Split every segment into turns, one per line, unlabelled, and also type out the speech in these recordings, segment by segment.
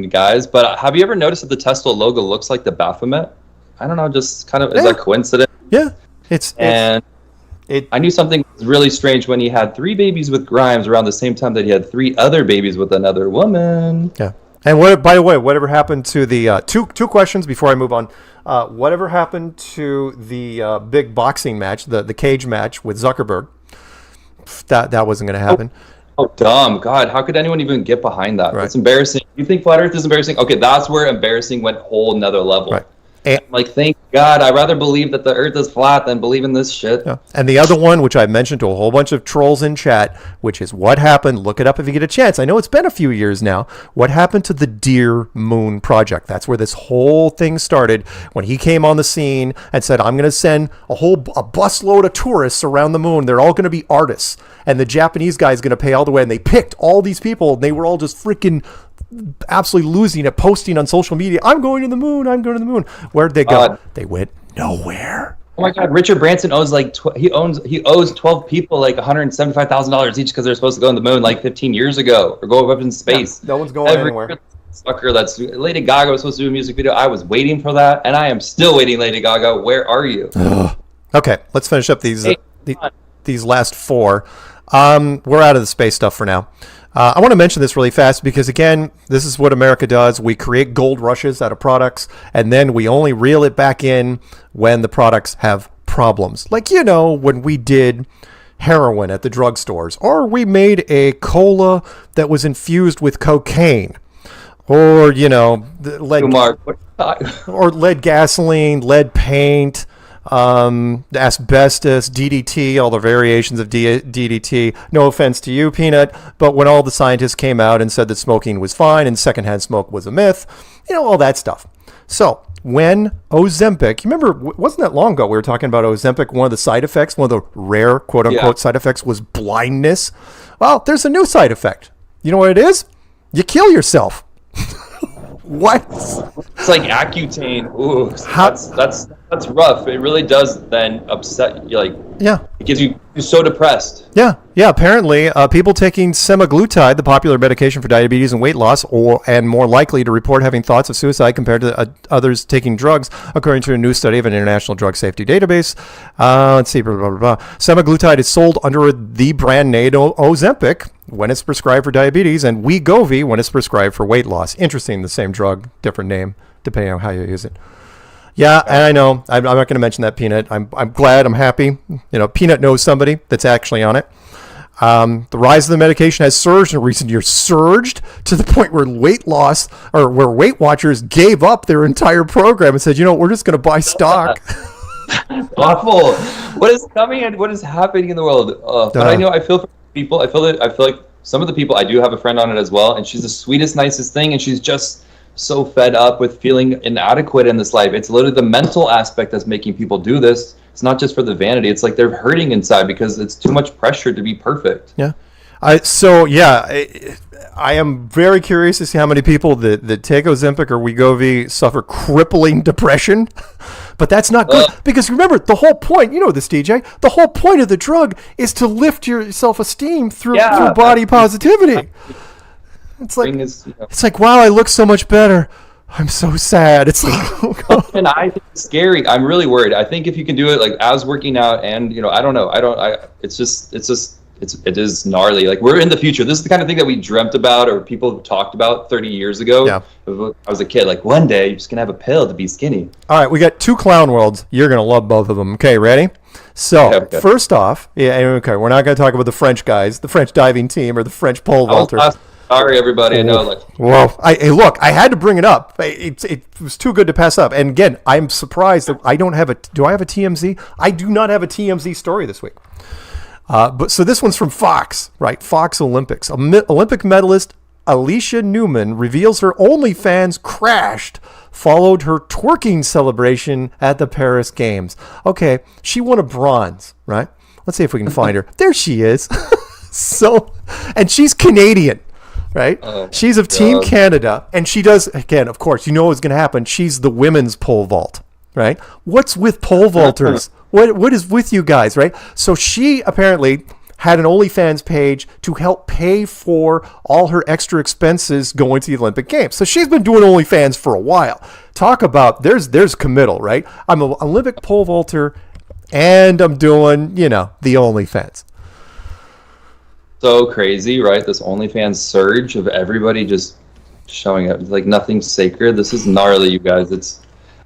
guys, but have you ever noticed that the Tesla logo looks like the Baphomet? I don't know, just kind of, is that coincidence?
Yeah.
I knew something was really strange when he had 3 babies with Grimes around the same time that he had 3 other babies with another woman.
Yeah. And by the way, whatever happened to the two questions before I move on? Whatever happened to the big boxing match, the cage match with Zuckerberg? That wasn't going to happen.
Oh, dumb. God, how could anyone even get behind that?
Right.
That's embarrassing. You think Flat Earth is embarrassing? Okay, that's where embarrassing went whole nother level.
Right.
Like, thank God, I'd rather believe that the Earth is flat than believe in this shit.
Yeah. And the other one, which I mentioned to a whole bunch of trolls in chat, which is what happened. Look it up if you get a chance. I know it's been a few years now. What happened to the Dear Moon Project? That's where this whole thing started when he came on the scene and said, I'm going to send a busload of tourists around the moon. They're all going to be artists. And the Japanese guy is going to pay all the way. And they picked all these people. And they were all just freaking absolutely losing it, posting on social media, I'm going to the moon, I'm going to the moon. Where'd they go? They went nowhere.
Oh my God, Richard Branson owes he owes 12 people like $175,000 each because they're supposed to go on the moon like 15 years ago or go up in space.
Yeah, no one's going anywhere.
Sucker, that's Lady Gaga was supposed to do a music video. I was waiting for that, and I am still waiting, Lady Gaga. Where are you?
Okay, let's finish up these last 4. We're out of the space stuff for now. I want to mention this really fast because, again, this is what America does. We create gold rushes out of products, and then we only reel it back in when the products have problems. Like, when we did heroin at the drugstores, or we made a cola that was infused with cocaine, or, lead gasoline, lead paint, asbestos, DDT, all the variations of DDT. No offense to you, Peanut, but when all the scientists came out and said that smoking was fine and secondhand smoke was a myth, all that stuff. So when Ozempic, you remember, wasn't that long ago we were talking about Ozempic, one of the side effects, one of the rare quote-unquote side effects was blindness. Well, there's a new side effect. You know what it is? You kill yourself. What?
It's like Accutane. Ooh, that's rough. It really does then upset you. It gives you so depressed.
Yeah. Apparently, people taking semaglutide, the popular medication for diabetes and weight loss, and more likely to report having thoughts of suicide compared to others taking drugs, according to a new study of an international drug safety database. Let's see. Blah, blah, blah, blah. Semaglutide is sold under the brand name Ozempic when it's prescribed for diabetes, and Wegovy when it's prescribed for weight loss. Interesting, the same drug, different name, depending on how you use it. Yeah, and I know. I'm not going to mention that, Peanut. I'm glad. I'm happy. Peanut knows somebody that's actually on it. The rise of the medication has surged in recent years. Surged to the point where weight loss, or where Weight Watchers gave up their entire program and said, we're just going to buy stock.
Awful. What is coming and what is happening in the world? But I feel for people. I feel like some of the people, I do have a friend on it as well, and she's the sweetest, nicest thing, and she's just so fed up with feeling inadequate in this life. It's literally the mental aspect that's making people do this. It's not just for the vanity. It's like they're hurting inside because it's too much pressure to be perfect.
Yeah. I am very curious to see how many people that take Ozempic or Wegovy suffer crippling depression. But that's not good because remember, the whole point, this, DJ, the whole point of the drug is to lift your self-esteem through body positivity. It's like, wow, I look so much better. I'm so sad. It's like, oh God.
And I think it's scary. I'm really worried. I think if you can do it like as working out and, I don't know. It is gnarly. Like, we're in the future. This is the kind of thing that we dreamt about or people talked about 30 years ago. Yeah. I was a kid. Like, one day you're just going to have a pill to be skinny.
All right. We got 2 clown worlds. You're going to love both of them. Okay. Ready? So first off, we're not going to talk about the French guys, the French diving team or the French pole vaulters.
Sorry, everybody. I know.
I had to bring it up. It was too good to pass up. And again, I'm surprised that I don't have a. Do I have a TMZ? I do not have a TMZ story this week. But so this one's from Fox, right? Fox Olympics. Olympic medalist Alicia Newman reveals her OnlyFans crashed, followed her twerking celebration at the Paris Games. Okay, she won a bronze, right? Let's see if we can find her. There she is. And she's Canadian. Right? She's of Team Canada, and she does, again, of course, what's going to happen. She's the women's pole vault, right? What's with pole vaulters? What is with you guys, right? So she apparently had an OnlyFans page to help pay for all her extra expenses going to the Olympic Games. So she's been doing OnlyFans for a while. Talk about there's committal, right? I'm an Olympic pole vaulter, and I'm doing, the OnlyFans.
So crazy, right? This OnlyFans surge of everybody just showing up. It's like nothing's sacred. This is gnarly, you guys.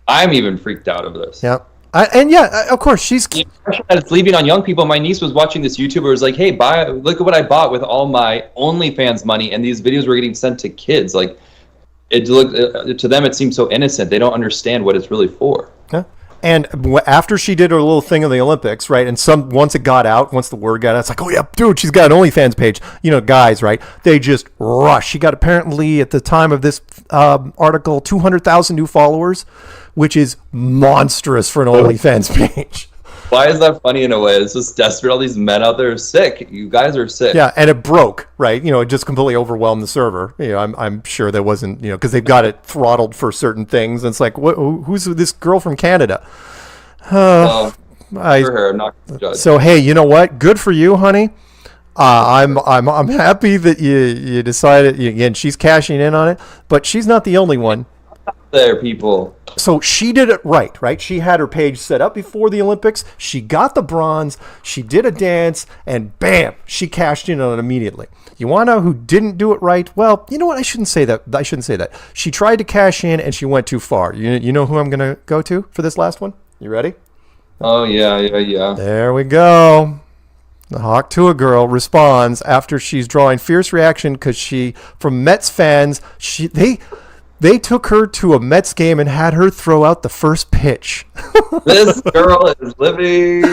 I'm even freaked out of this.
Yeah. Of course, she's...
The impression that it's leaving on young people. My niece was watching this YouTuber who was like, hey, look at what I bought with all my OnlyFans money, and these videos were getting sent to kids. Like, to them, it seems so innocent. They don't understand what it's really for.
Yeah. And after she did her little thing in the Olympics, right, and once the word got out, it's like, oh, yeah, dude, she's got an OnlyFans page. Guys, right, they just rush. She got apparently, at the time of this article, 200,000 new followers, which is monstrous for an OnlyFans page.
Why is that funny in a way? It's just desperate. All these men out there are sick. You guys are sick.
Yeah, and it broke, right? It just completely overwhelmed the server. I'm sure there wasn't, because they've got it throttled for certain things. And it's like, who's this girl from Canada?
For her, I'm not going to judge.
So hey, you know what? Good for you, honey. I'm happy that you decided. Again, she's cashing in on it, but she's not the only one.
There, people.
So she did it right? She had her page set up before the Olympics. She got the bronze. She did a dance, and bam, she cashed in on it immediately. You want to know who didn't do it right? Well, you know what? I shouldn't say that. She tried to cash in, and she went too far. You know who I'm going to go to for this last one? You ready?
Oh, yeah.
There we go. The Hawk Tuah girl responds after she's drawing fierce reaction because from Mets fans, they took her to a Mets game and had her throw out the first pitch.
This girl is living.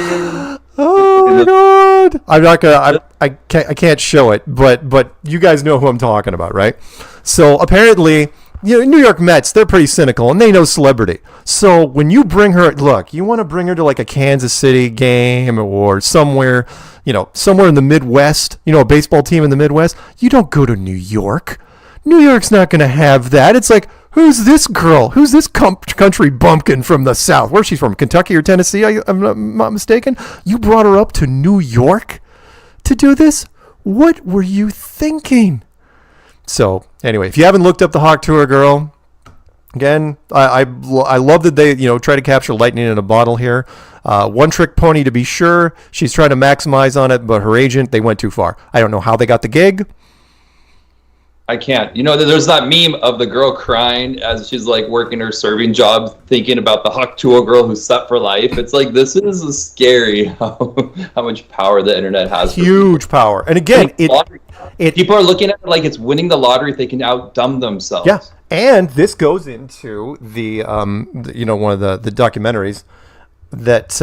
Oh my God! I'm not gonna. I can't show it, but you guys know who I'm talking about, right? So apparently, New York Mets, they're pretty cynical and they know celebrity. So when you bring her, you want to bring her to like a Kansas City game or somewhere, somewhere in the Midwest, a baseball team in the Midwest. You don't go to New York. New York's not going to have that. It's like, who's this girl? Who's this country bumpkin from the South? Where's she from? Kentucky or Tennessee? I'm not mistaken. You brought her up to New York to do this? What were you thinking? So anyway, if you haven't looked up the Hawk Tuah girl, again, I love that they try to capture lightning in a bottle here. One trick pony to be sure. She's trying to maximize on it, but her agent, they went too far. I don't know how they got the gig.
I can't. There's that meme of the girl crying as she's like working her serving job, thinking about the Hawk Tuah girl who's set for life. It's like, this is scary how much power the internet has.
Huge power. And again,
people are looking at it like it's winning the lottery if they can outdumb themselves.
Yeah. And this goes into the one of the documentaries that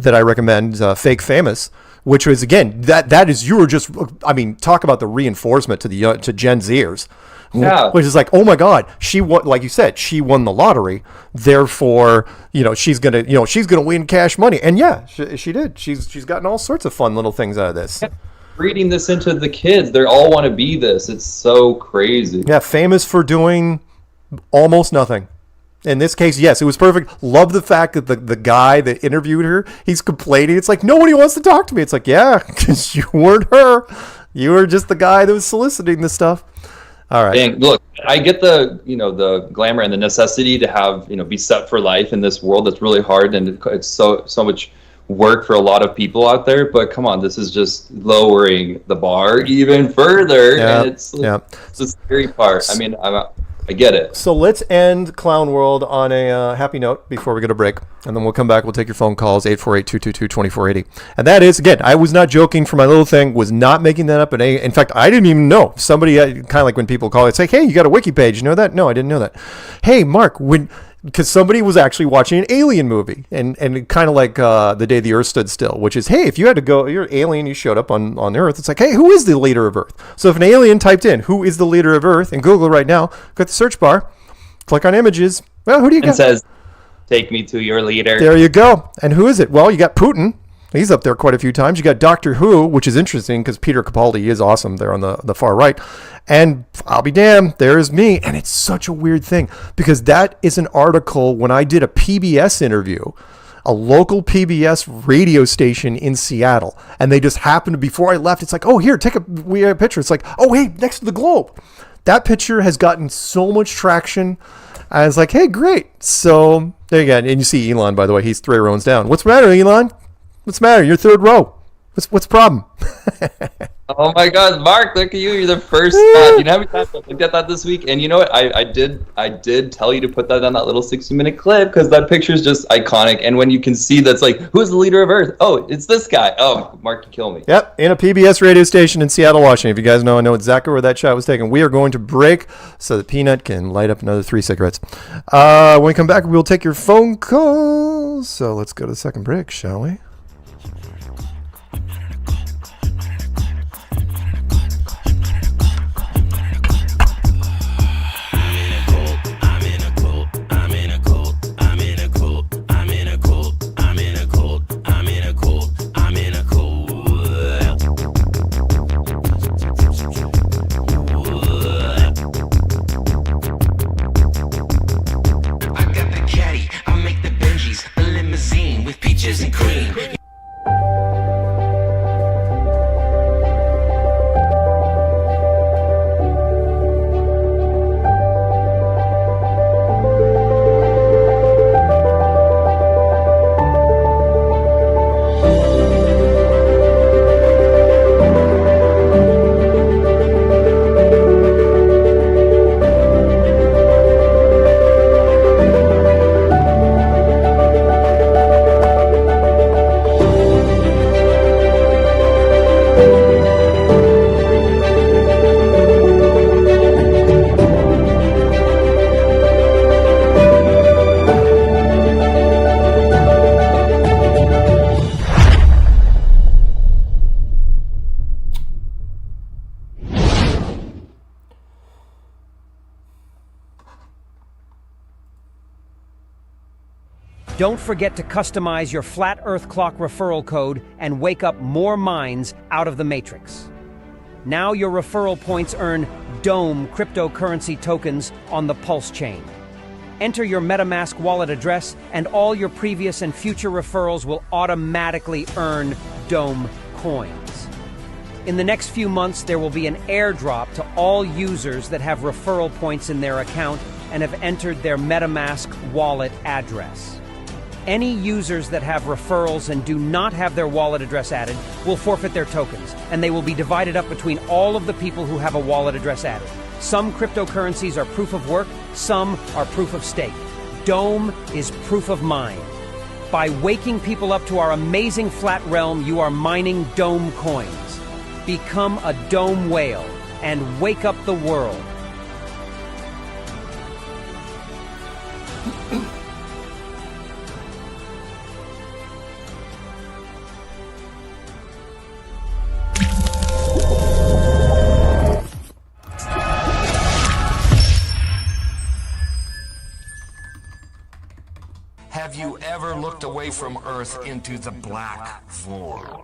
I recommend, Fake Famous, which was, again, that is, you were just, talk about the reinforcement to Gen Zers. Yeah. Which is like, oh my God, she won, like you said, she won the lottery. Therefore, she's gonna win cash money. And yeah, she did. She's gotten all sorts of fun little things out of this. Yeah.
Reading this into the kids, they all want to be this. It's so crazy.
Yeah, famous for doing almost nothing. In this case, yes, it was perfect. Love the fact that the guy that interviewed her, he's complaining. It's like, nobody wants to talk to me. It's like, yeah, because you weren't her. You were just the guy that was soliciting this stuff. All right.
Dang, look, I get the glamour and the necessity to have, be set for life in this world that's really hard, and it's so much work for a lot of people out there. But come on, this is just lowering the bar even further.
Yeah,
and it's the scary part. I get it.
So let's end Clown World on a happy note before we go to break. And then we'll come back. We'll take your phone calls, 848-222-2480. And that is, again, I was not joking for my little thing, was not making that up. In fact, I didn't even know. Somebody, kind of like when people call, it's like, hey, you got a wiki page. You know that? No, I didn't know that. Hey, Mark, because somebody was actually watching an alien movie, and kind of like The Day the Earth Stood Still, which is, hey, if you had to go, you're an alien, you showed up on Earth, it's like, hey, who is the leader of Earth? So if an alien typed in, who is the leader of Earth, in Google right now, go to the search bar, click on images, well, who do you got?
And says, take me to your leader.
There you go. And who is it? Well, you got Putin. He's up there quite a few times. You got Doctor Who, which is interesting because Peter Capaldi is awesome there on the far right. And I'll be damned, there's me. And it's such a weird thing because that is an article when I did a PBS interview a local PBS radio station in Seattle. And they just happened to, before I left, it's like, oh, here, we have a picture. It's like, oh, hey, next to the Globe. That picture has gotten so much traction. I was like, hey, great. So there you go. And you see Elon, by the way, he's 3 rows down. What's the matter, Elon? What's the matter? You're 3rd row. What's the problem?
Oh my God, Mark! Look at you. You're the first. You know how many times I looked at that this week? And you know what? I did tell you to put that on that little 60-minute clip because that picture is just iconic. And when you can see that's like, who's the leader of Earth? Oh, it's this guy. Oh, Mark, you kill me.
Yep, in a PBS radio station in Seattle, Washington. If you guys know, I know exactly where that shot was taken. We are going to break so that Peanut can light up another 3 cigarettes. When we come back, we'll take your phone calls. So let's go to the second break, shall we?
And cream.
Don't forget to customize your Flat Earth Clock referral code and wake up more minds out of the Matrix. Now your referral points earn DOME cryptocurrency tokens on the Pulse chain. Enter your MetaMask wallet address and all your previous and future referrals will automatically earn DOME coins. In the next few months, there will be an airdrop to all users that have referral points in their account and have entered their MetaMask wallet address. Any users that have referrals and do not have their wallet address added will forfeit their tokens, and they will be divided up between all of the people who have a wallet address added. Some cryptocurrencies are proof of work, some are proof of stake. DOME is proof of mine. By waking people up to our amazing flat realm, you are mining DOME coins. Become a DOME whale and wake up the world.
Have you ever looked away from Earth into the black void?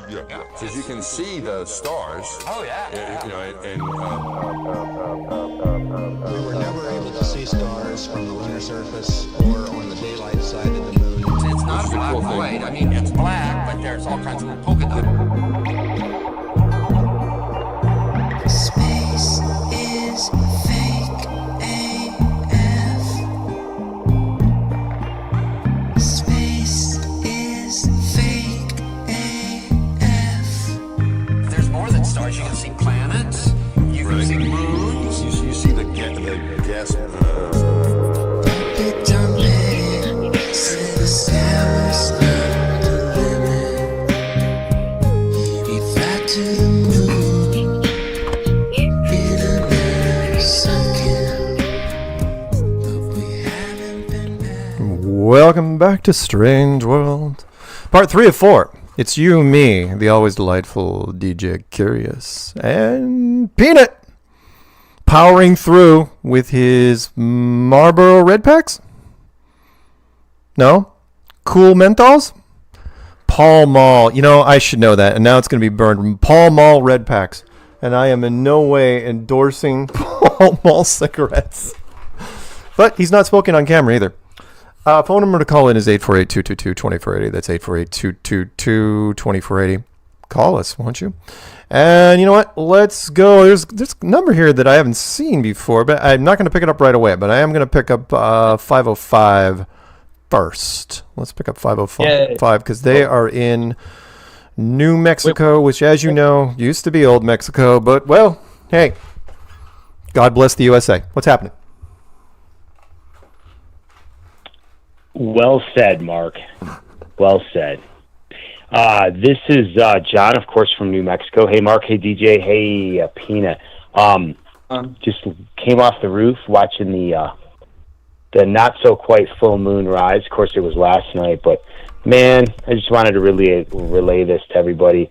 Yeah, because you can see the stars.
Oh yeah.
You know, and
we were never able to see stars from the lunar surface or on the daylight side of the moon.
It's not a black void. I mean, it's black, but there's all kinds of polka dots.
Space is fake AF. Space is fake AF.
There's more than stars. You can see planets. You can see moons.
you see the gas.
Big dumb man said the sky was not the limit. He fly to the moon in a nanosecond, but we haven't been back.
Welcome back to Strange World. Part 3 of 4. It's you, me, the always delightful DJ Curious, and Peanut powering through with his Marlboro Red Packs? No? Cool Menthols? Pall Mall. You know, I should know that, and now it's going to be burned. Pall Mall Red Packs. And I am in no way endorsing Pall Mall cigarettes. But he's not spoken on camera either. Phone number to call in is 848-222-2480. That's 848-222-2480. Call us, won't you? And you know what? Let's go. There's a number here that I haven't seen before, but I'm not going to pick it up right away. But I am going to pick up 505 first. Let's pick up 505 because they are in New Mexico, which, as you know, used to be old Mexico. But, well, hey, God bless the USA. What's happening?
Well said, Mark. Well said. This is John, of course, from New Mexico. Hey, Mark. Hey, DJ. Hey, Peanut. Just came off the roof watching the not so quite full moon rise. Of course, it was last night, but man, I just wanted to relay this to everybody.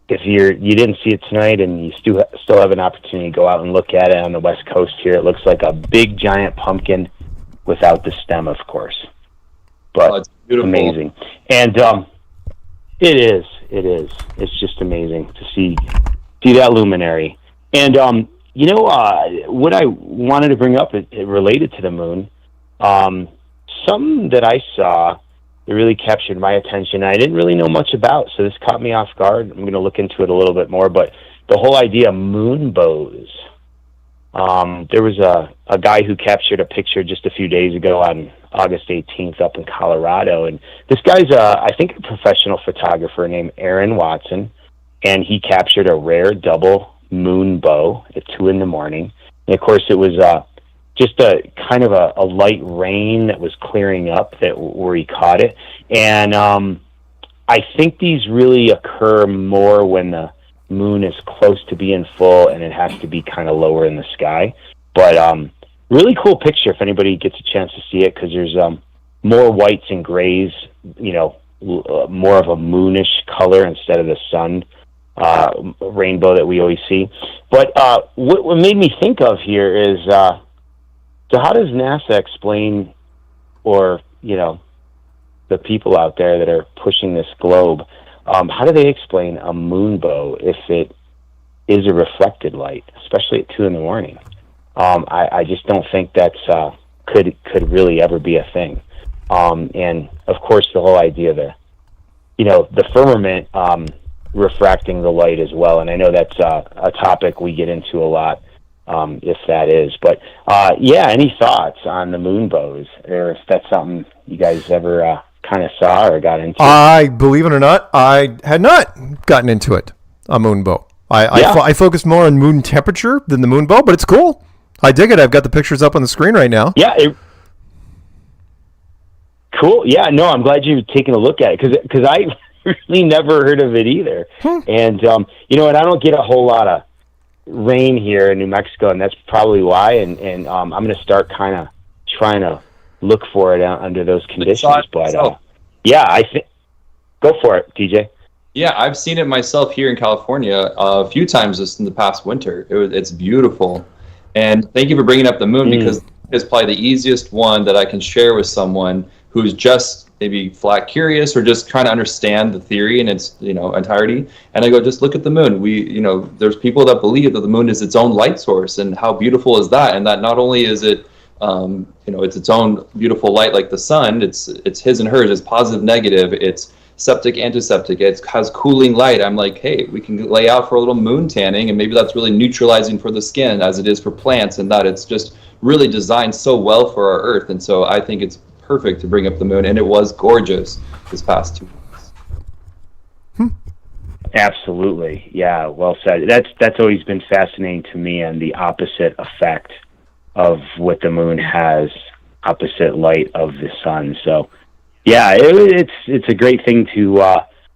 If you didn't see it tonight and you still have an opportunity to go out and look at it on the West Coast here, it looks like a big giant pumpkin without the stem, of course. But
it's beautiful.
Amazing. And it is. It's just amazing to see that luminary. And what I wanted to bring up, it related to the moon. Something that I saw that really captured my attention, I didn't really know much about, so this caught me off guard. I'm going to look into it a little bit more, but the whole idea of moon bows. There was a guy who captured a picture just a few days ago on August 18th up in Colorado, and this guy's I think a professional photographer named Aaron Watson, and he captured a rare double moon bow at 2 a.m. And of course it was just a kind of a light rain that was clearing up where he caught it. And I think these really occur more when the moon is close to being full and it has to be kind of lower in the sky. But really cool picture if anybody gets a chance to see it, because there's more whites and grays, more of a moonish color instead of the sun rainbow that we always see. But what made me think of here is, so how does NASA explain, or, the people out there that are pushing this globe, how do they explain a moonbow if it is a reflected light, especially at 2 a.m? I just don't think that's could really ever be a thing. And of course, the whole idea of the firmament refracting the light as well. And I know that's a topic we get into a lot, if that is. But any thoughts on the moonbows, or if that's something you guys ever kind of saw or got into?
Believe it or not, I had not gotten into it, a moonbow. I focus more on moon temperature than the moonbow, but it's cool. I dig it. I've got the pictures up on the screen right now.
Yeah. Cool. Yeah, no, I'm glad you've taken a look at it, because I really never heard of it either. And, and I don't get a whole lot of rain here in New Mexico, and that's probably why. And I'm going to start kind of trying to look for it under those conditions. But, I think, go for it, DJ.
Yeah, I've seen it myself here in California a few times just in the past winter. It's beautiful. And thank you for bringing up the moon, because it's probably the easiest one that I can share with someone who's just maybe flat curious or just trying to understand the theory in its entirety. And I go, just look at the moon. There's people that believe that the moon is its own light source, and how beautiful is that? And that not only is it it's its own beautiful light like the sun, it's his and hers, it's positive, negative, it's septic, antiseptic, it has cooling light. I'm like, hey, we can lay out for a little moon tanning, and maybe that's really neutralizing for the skin as it is for plants, and that it's just really designed so well for our earth. And so I think it's perfect to bring up the moon, and it was gorgeous this past 2 weeks.
Absolutely. Yeah, well said. That's always been fascinating to me, and the opposite effect of what the moon has, opposite light of the sun. So yeah, it's a great thing to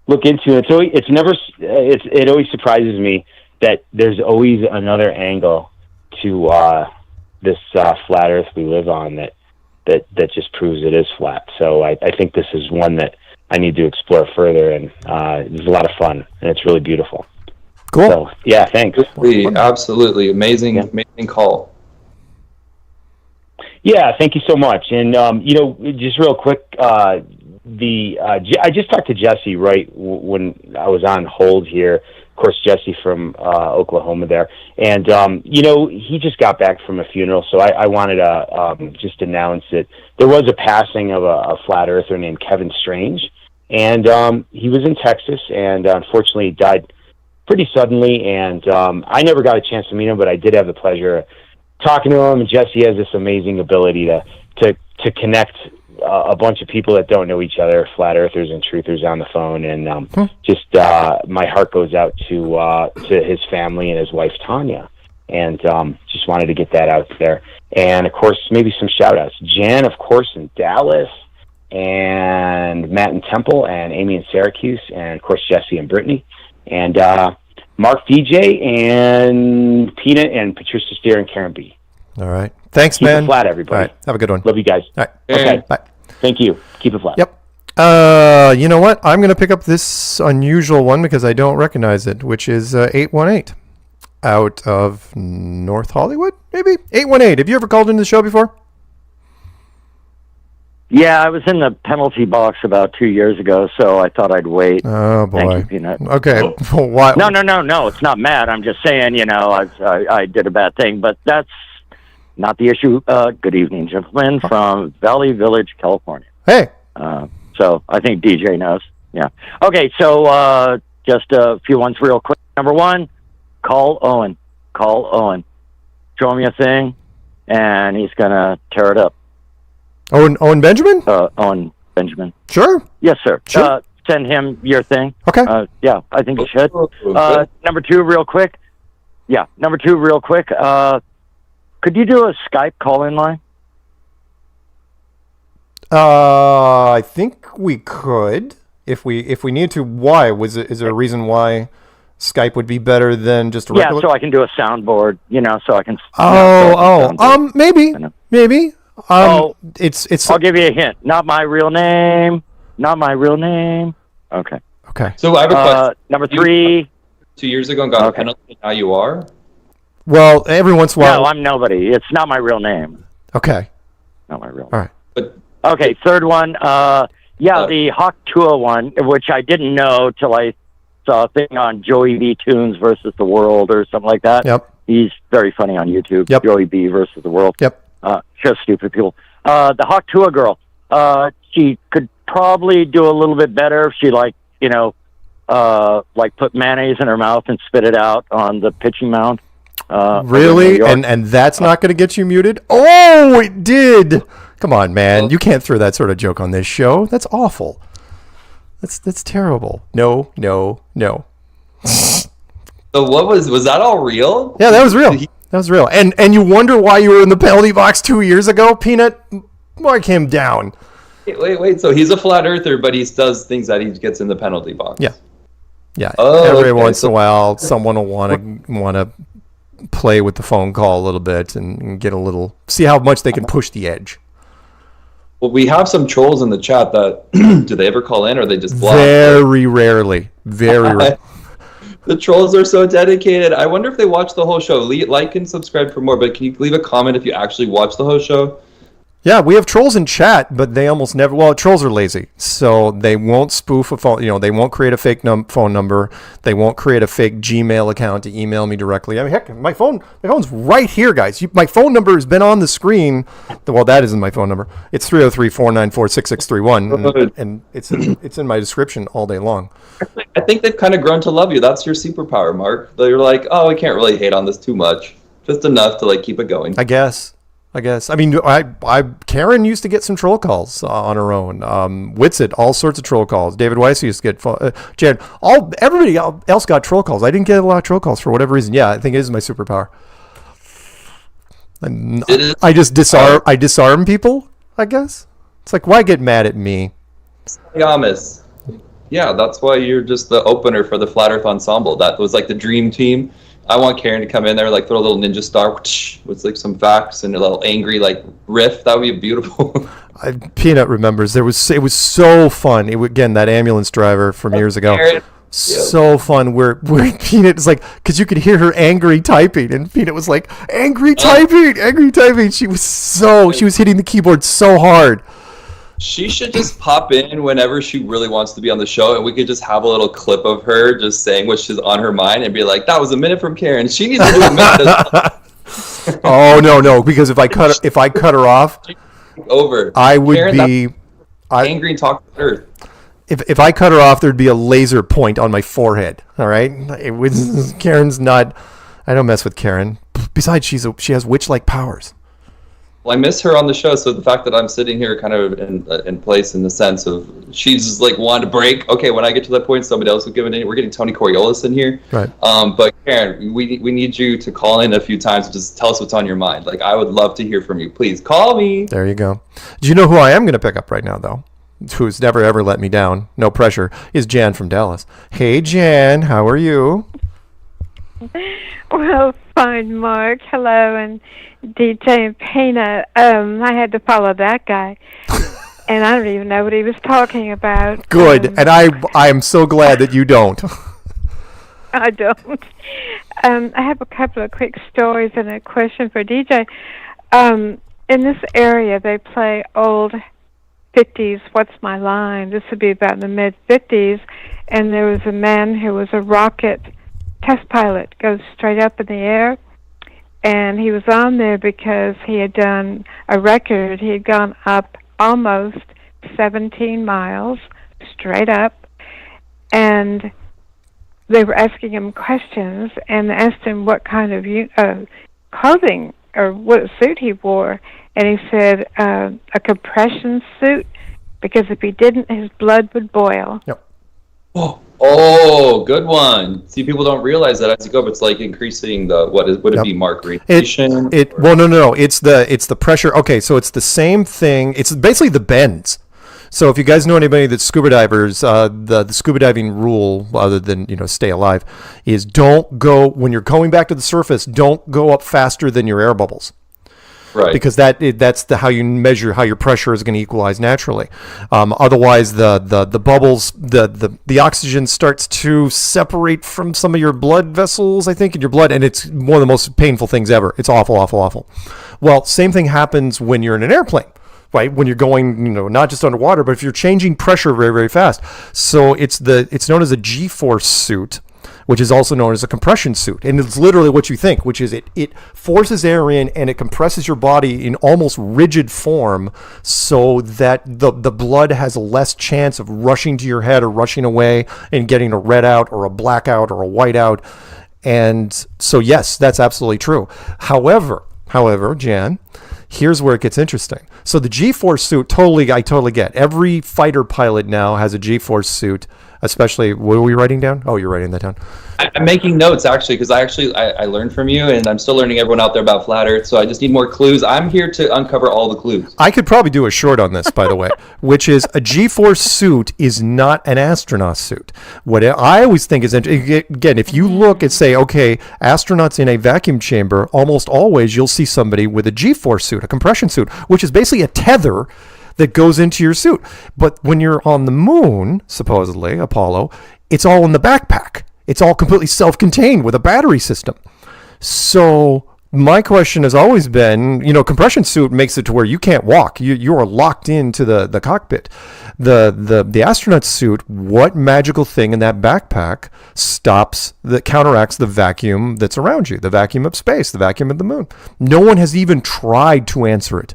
look into. It always surprises me that there's always another angle to this flat Earth we live on that just proves it is flat. So I think this is one that I need to explore further, and it's a lot of fun, and it's really beautiful.
Cool.
So yeah, thanks.
Absolutely amazing, amazing call.
Yeah, thank you so much. And just real quick, I just talked to Jesse right when I was on hold here. of course, Jesse from Oklahoma there. And, he just got back from a funeral, so I wanted to just announce that there was a passing of a flat earther named Kevin Strange. And he was in Texas, and unfortunately died pretty suddenly. And I never got a chance to meet him, but I did have the pleasure of talking to him. And Jesse has this amazing ability to connect a bunch of people that don't know each other, flat earthers and truthers, on the phone. And my heart goes out to his family and his wife, Tanya. And just wanted to get that out there. And, of course, maybe some shout-outs. Jan, of course, in Dallas, and Matt in Temple, and Amy in Syracuse, and, of course, Jesse and Brittany. And Mark DJ, and Peanut, and Patricia Steer, and Karen B.
All right. Thanks,
Keep
man.
it flat, everybody.
All right. Have a good one.
Love you guys.
All right.
Okay.
Bye.
Thank you. Keep it flat.
Yep. You know what? I'm going to pick up this unusual one because I don't recognize it, which is 818 out of North Hollywood, maybe? 818. Have you ever called into the show before?
Yeah, I was in the penalty box about 2 years ago, so I thought I'd wait.
Oh, boy.
Thank you, Peanut.
Okay. Why?
No. It's not mad. I'm just saying, I did a bad thing, but that's not the issue. Good evening, gentlemen, from Valley Village, California.
Hey.
So I think DJ knows. Yeah. Okay, so just a few ones real quick. Number one, call Owen. Call Owen. Show him your thing, and he's going to tear it up.
Owen Benjamin?
Owen Benjamin.
Sure.
Yes, sir.
Sure.
Send him your thing.
Okay.
Yeah, I think you should. Number two, real quick. Yeah, number two, real quick. Could you do a Skype call-in line?
I think we could if we need to. Why? Is there a reason why Skype would be better than just a regular?
Yeah, so I can do a soundboard. So I can.
Maybe. It's.
I'll give you a hint. Not my real name. Not my real name. Okay.
So I have a question.
Number three.
2 years ago and got a penalty, and now you are?
Well, every once in a while.
No, I'm nobody. It's not my real name.
Okay.
Not my real name.
All right.
Okay, third one. The Hawk Tua one, which I didn't know till I saw a thing on Joey B. Tunes versus the World or something like that.
Yep.
He's very funny on YouTube.
Yep.
Joey B. versus the World.
Yep.
Shows stupid people. The Hawk Tua girl. She could probably do a little bit better if she put mayonnaise in her mouth and spit it out on the pitching mound.
Really? And that's not going to get you muted? Oh, it did. Come on, man. You can't throw that sort of joke on this show. That's awful. That's terrible. No.
So what was that all real?
Yeah, that was real. That was real. And you wonder why you were in the penalty box 2 years ago, Peanut? Mark him down.
Wait. So he's a flat earther, but he does things that he gets in the penalty box.
Yeah. Every once in a while, someone will want to play with the phone call a little bit and get see how much they can push the edge.
Well, we have some trolls in the chat that do they ever call in or they just block?
Very rarely. Very rarely.
The trolls are so dedicated. I wonder if they watch the whole show. Like and subscribe for more, but can you leave a comment if you actually watch the whole show?
Yeah, we have trolls in chat, but they almost never. Well, trolls are lazy, so they won't spoof a phone. They won't create a fake phone number. They won't create a fake Gmail account to email me directly. I mean, heck, my phone's right here, guys. My phone number has been on the screen. Well, that isn't my phone number. It's 303-494-6631, and it's in my description all day long.
I think they've kind of grown to love you. That's your superpower, Mark. They're like, oh, I can't really hate on this too much, just enough to keep it going.
I guess. I mean, Karen used to get some troll calls on her own. Witsit, all sorts of troll calls. David Weiss used to get Jared. Everybody else got troll calls. I didn't get a lot of troll calls for whatever reason. Yeah, I think it is my superpower. I just disarm people. I guess it's like, why get mad at me?
Yamas. Yeah, that's why you're just the opener for the Flat Earth Ensemble. That was the dream team. I want Karen to come in there, throw a little ninja star with some facts and a little angry riff. That would be beautiful.
Peanut remembers it was so fun. Again, that ambulance driver from years ago. Karen. So fun where Peanut is because you could hear her angry typing, and Peanut was angry typing. She was hitting the keyboard so hard.
She should just pop in whenever she really wants to be on the show, and we could just have a little clip of her just saying what she's on her mind and be like, "That was a minute from Karen." She needs to do a minute as well.
Oh no, because if I cut her off,
over.
I would
Karen,
be
angry and talk to her.
If I cut her off, there'd be a laser point on my forehead. All right, Karen's not. I don't mess with Karen. Besides, she has witch-like powers.
Well, I miss her on the show, so the fact that I'm sitting here kind of in place in the sense of she's just like wanting to break. Okay, when I get to that point, somebody else will give it in. We're getting Tony Coriolis in here.
Right.
But Karen, we need you to call in a few times and just tell us what's on your mind. Like, I would love to hear from you. Please call me.
There you go. Do you know who I am going to pick up right now, though? Who's never, ever let me down, no pressure, is Jan from Dallas. Hey, Jan, how are you?
Well, fine, Mark. Hello, and DJ and Pina. I had to follow that guy, and I don't even know what he was talking about.
Good, and I am so glad that you don't.
I don't. I have a couple of quick stories and a question for DJ. In this area, they play old 50s, What's My Line? This would be about the mid-50s, and there was a man who was a rocket test pilot, goes straight up in the air, and he was on there because he had done a record. He had gone up almost 17 miles straight up, and they were asking him questions and asked him what kind of clothing or what suit he wore, and he said a compression suit, because if he didn't, his blood would boil.
Yep.
Oh, good one. See, people don't realize that as you go, but it's like increasing the would it be Mark radiation?
No. It's the pressure. Okay, so it's the same thing. It's basically the bends. So if you guys know anybody that's scuba divers, the scuba diving rule, other than stay alive, is don't go when you're going back to the surface. Don't go up faster than your air bubbles.
Right.
Because that's how you measure how your pressure is going to equalize naturally. Otherwise, the bubbles, the oxygen starts to separate from some of your blood vessels, I think, in your blood, and it's one of the most painful things ever. It's awful, awful, awful. Well, same thing happens when you're in an airplane. Right, when you're going, not just underwater, but if you're changing pressure very, very fast. So it's known as a G-force suit, which is also known as a compression suit. And it's literally what you think, which is it forces air in and it compresses your body in almost rigid form so that the blood has less chance of rushing to your head or rushing away and getting a red out or a blackout or a white out. And so, yes, that's absolutely true. However, Jan, here's where it gets interesting. So the G-force suit, I totally get. Every fighter pilot now has a G-force suit, especially, what are we writing down? Oh, you're writing that down.
I'm making notes, actually, because I learned from you, and I'm still learning everyone out there about Flat Earth, so I just need more clues. I'm here to uncover all the clues.
I could probably do a short on this, by the way, which is a G-force suit is not an astronaut suit. What I always think is, again, if you look and say, okay, astronauts in a vacuum chamber, almost always you'll see somebody with a G-force suit, a compression suit, which is basically a tether that goes into your suit. But when you're on the moon, supposedly, Apollo, it's all in the backpack. It's all completely self-contained with a battery system. So my question has always been, compression suit makes it to where you can't walk. You are locked into the cockpit. The astronaut suit, what magical thing in that backpack counteracts the vacuum that's around you, the vacuum of space, the vacuum of the moon? No one has even tried to answer it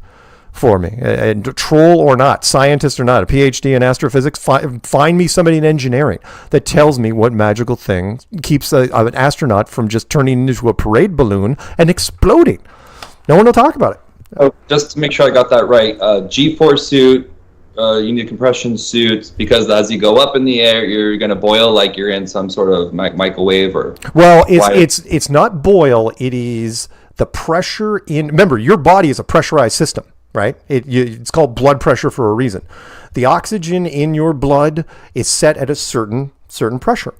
for me, and troll or not, scientist or not, a PhD in astrophysics, find me somebody in engineering that tells me what magical thing keeps an astronaut from just turning into a parade balloon and exploding. No one will talk about it.
Oh, just to make sure I got that right, G-force suit, you need a compression suit because as you go up in the air, you're going to boil like you're in some sort of microwave or...
Well, it's not boil, it is the pressure in... Remember, your body is a pressurized system. Right? It's called blood pressure for a reason. The oxygen in your blood is set at a certain pressure.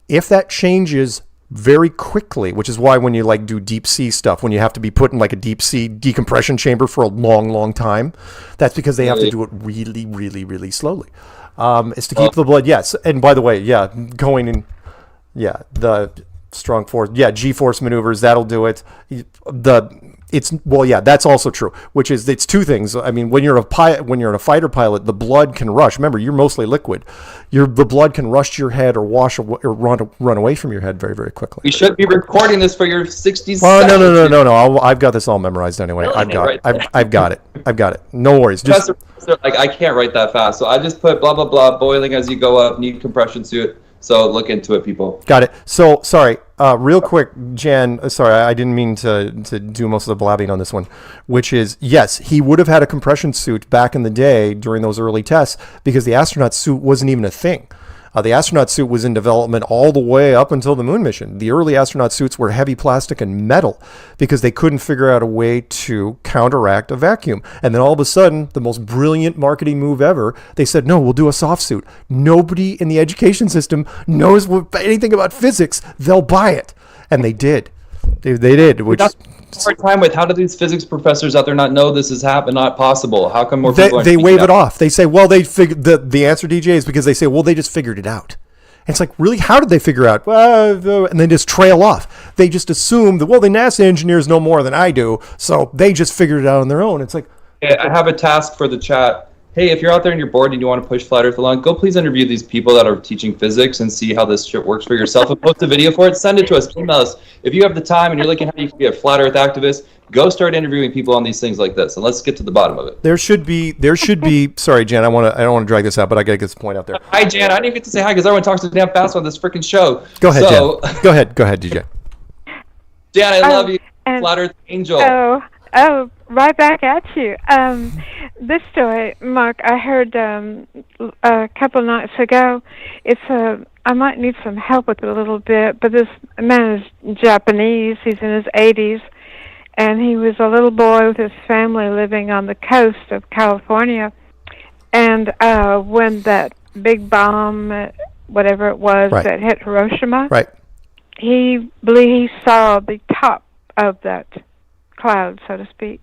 If that changes very quickly, which is why when you do deep sea stuff, when you have to be put in a deep sea decompression chamber for a long, long time, that's because they have to do it really, really, really slowly. It's to keep the blood. Yes. And by the way, going in, the strong force, G-force maneuvers, that'll do it. that's also true. Which is, it's two things. I mean, when you're in a fighter pilot, the blood can rush. Remember, you're mostly liquid. The blood can rush to your head or run away from your head very, very quickly.
We should be recording this for your 60
Oh,
seconds.
no. I've got this all memorized anyway. I've got it. No worries. Just
Like, I can't write that fast, so I just put blah blah blah, boiling as you go up, need compression suit. So look into it, people.
Got it. So sorry, real quick, Jan. Sorry, I didn't mean to do most of the blabbing on this one. Which is, yes, he would have had a compression suit back in the day during those early tests because the astronaut suit wasn't even a thing. The astronaut suit was in development all the way up until the moon mission. The early astronaut suits were heavy plastic and metal because they couldn't figure out a way to counteract a vacuum. And then all of a sudden, the most brilliant marketing move ever, they said, no, we'll do a soft suit. Nobody in the education system knows anything about physics. They'll buy it. And they did. They did, which...
Hard time with, how do these physics professors out there not know this is not possible? How come more people
they wave it off? They say, well, they figured the answer, DJ, is because they say, well, they just figured it out. And it's like, really, how did they figure out? Well, and then just trail off. They just assume that, well, the NASA engineers know more than I do, so they just figured it out on their own. It's like,
I have a task for the chat. Hey, if you're out there and you're bored and you want to push Flat Earth along, go please interview these people that are teaching physics and see how this shit works for yourself and post a video for it. Send it to us. Email us. If you have the time and you're looking how you can be a Flat Earth activist, go start interviewing people on these things like this, and let's get to the bottom of it.
There should be. Sorry, Jan. I don't want to drag this out, but I got to get this point out there.
Hi, Jan. I didn't get to say hi because everyone talks so damn fast on this freaking show.
Go ahead, Jan. Go ahead, DJ.
Jan, I love you, Flat Earth Angel.
Oh, right back at you. This story, Mark, I heard a couple of nights ago. I might need some help with it a little bit, but this man is Japanese. He's in his 80s, and he was a little boy with his family living on the coast of California. And when that big bomb, whatever it was, that hit Hiroshima, he believed he saw the top of that cloud, so to speak,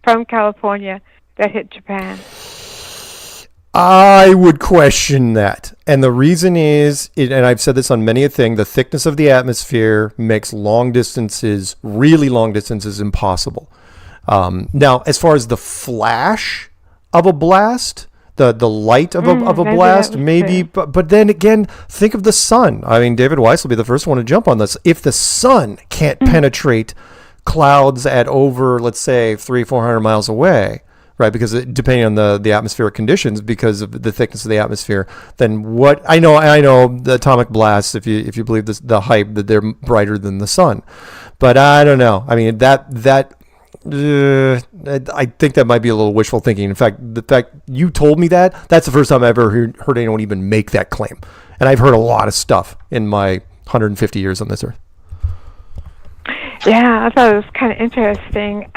from California that hit Japan.
I would question that. And the reason is, and I've said this on many a thing, the thickness of the atmosphere makes really long distances, impossible. Now, as far as the flash of a blast, the light of a blast, maybe, but then again, think of the sun. I mean, David Weiss will be the first one to jump on this. If the sun can't penetrate clouds at over, let's say, 300-400 miles away, right? Because depending on the atmospheric conditions, because of the thickness of the atmosphere, then what I know the atomic blasts, if you believe this, the hype that they're brighter than the sun, but I don't know. I mean I think that might be a little wishful thinking. In fact, the fact you told me that's the first time I've ever heard anyone even make that claim, and I've heard a lot of stuff in my 150 years on this earth.
Yeah, I thought it was kind of interesting.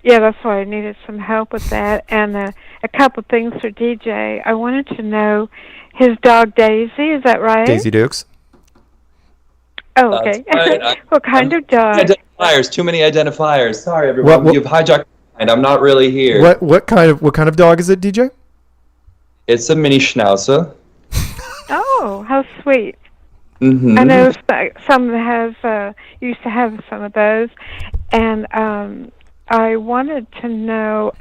Yeah, that's why I needed some help with that. And a couple things for DJ. I wanted to know his dog Daisy. Is that right?
Daisy Dukes.
Oh, okay. Right. What kind of dog?
Identifiers. Too many identifiers. Sorry, everyone. You've hijacked my mind. I'm not really here.
What kind of dog is it, DJ?
It's a mini Schnauzer.
Oh, how sweet.
Mm-hmm.
I know some used to have some of those, and I wanted to know.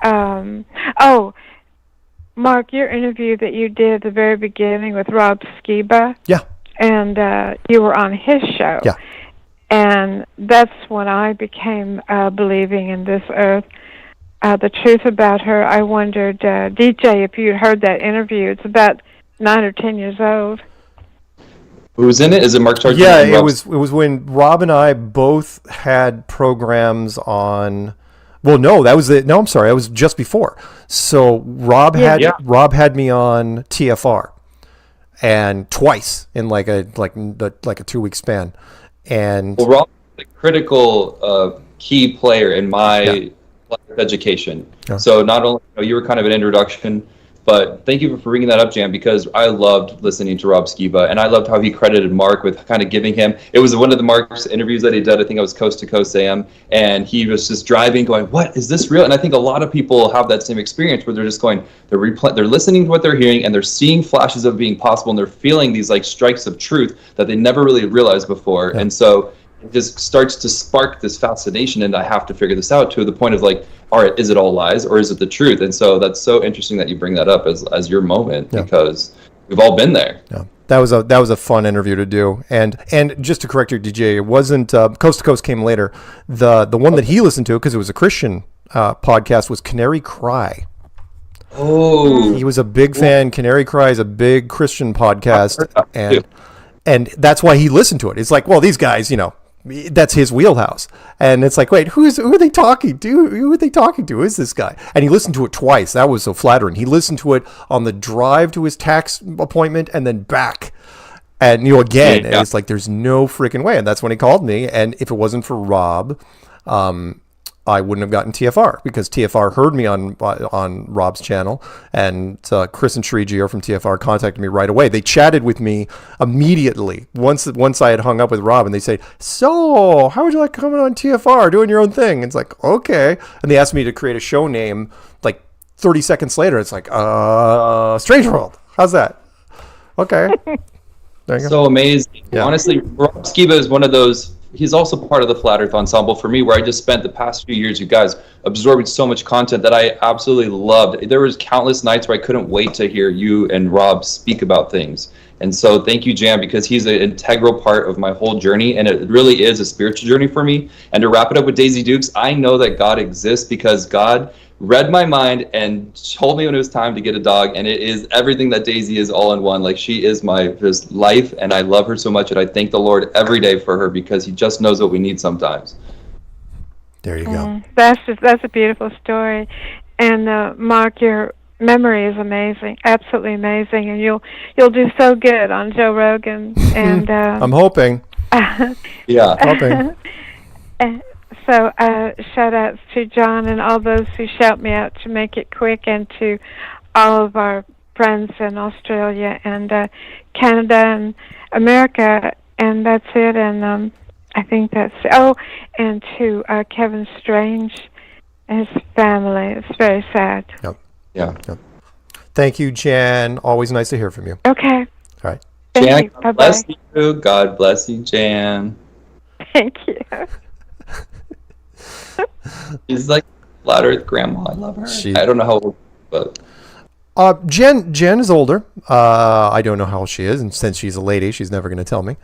Mark, your interview that you did at the very beginning with Rob Skiba.
Yeah.
And you were on his show.
Yeah.
And that's when I became believing in this earth, the truth about her. I wondered, DJ, if you heard that interview. It's about 9 or 10 years old.
Who's in it? Is it Mark Sargent?
Yeah, it was when Rob and I both had programs on. Well, no, that was I'm sorry, I was just before. So Rob had me on TFR, and twice in like a 2-week span. And
well, Rob is a critical key player in my education. Yeah. So not only you were kind of an introduction. But thank you for bringing that up, Jan, because I loved listening to Rob Skiba, and I loved how he credited Mark with kind of giving him. It was one of the Mark's interviews that he did. I think it was Coast to Coast AM, and he was just driving, going, "What is this real?" And I think a lot of people have that same experience where they're just going, they're listening to what they're hearing, and they're seeing flashes of being possible, and they're feeling these like strikes of truth that they never really realized before. Yeah. And so it just starts to spark this fascination, and I have to figure this out to the point of like, all right, is it all lies or is it the truth? And so that's so interesting that you bring that up as your moment, because we've all been there.
Yeah. That was a fun interview to do, and just to correct your DJ, it wasn't Coast to Coast came later. The one that he listened to, because it was a Christian podcast, was Canary Cry.
Oh,
he was a big fan. Canary Cry is a big Christian podcast, and that's why he listened to it. It's like, well, these guys, that's his wheelhouse. And it's like, wait, who are they talking to? Who are they talking to? Who is this guy? And he listened to it twice. That was so flattering. He listened to it on the drive to his tax appointment and then back. And, again, and it's like, there's no freaking way. And that's when he called me. And if it wasn't for Rob, I wouldn't have gotten TFR, because TFR heard me on Rob's channel, and Chris and Shree Gio from TFR contacted me right away. They chatted with me immediately once I had hung up with Rob, and they say, "So, how would you like coming on TFR, doing your own thing?" And it's like, okay. And they asked me to create a show name like 30 seconds later. It's like, Strange World. How's that? Okay. There you go.
So amazing. Yeah. Honestly, Rob Skiba is one of those. He's also part of the Flat Earth Ensemble for me, where I just spent the past few years, you guys, absorbing so much content that I absolutely loved. There was countless nights where I couldn't wait to hear you and Rob speak about things. And so thank you, Jan, because he's an integral part of my whole journey, and it really is a spiritual journey for me. And to wrap it up with Daisy Dukes, I know that God exists because God read my mind and told me when it was time to get a dog, and it is everything that Daisy is all in one. Like, she is my just life, and I love her so much, and I thank the Lord every day for her, because he just knows what we need sometimes.
There you go.
That's a beautiful story. And Mark, your memory is amazing, absolutely amazing, and you'll do so good on Joe Rogan. And
I'm hoping.
Yeah.
Hoping.
So shout outs to John and all those who shout me out to make it quick, and to all of our friends in Australia and Canada and America, and that's it. And I think that's and to Kevin Strange and his family. It's very sad.
Yep.
Yeah.
Yep. Thank you, Jan. Always nice to hear from you.
Okay.
All right.
Jan,
you.
God bless you. God bless you, Jan.
Thank you.
She's like Flat Earth grandma. I love her. I don't know how old, but
Jen is older. I don't know how old she is, and since she's a lady, she's never going to tell me.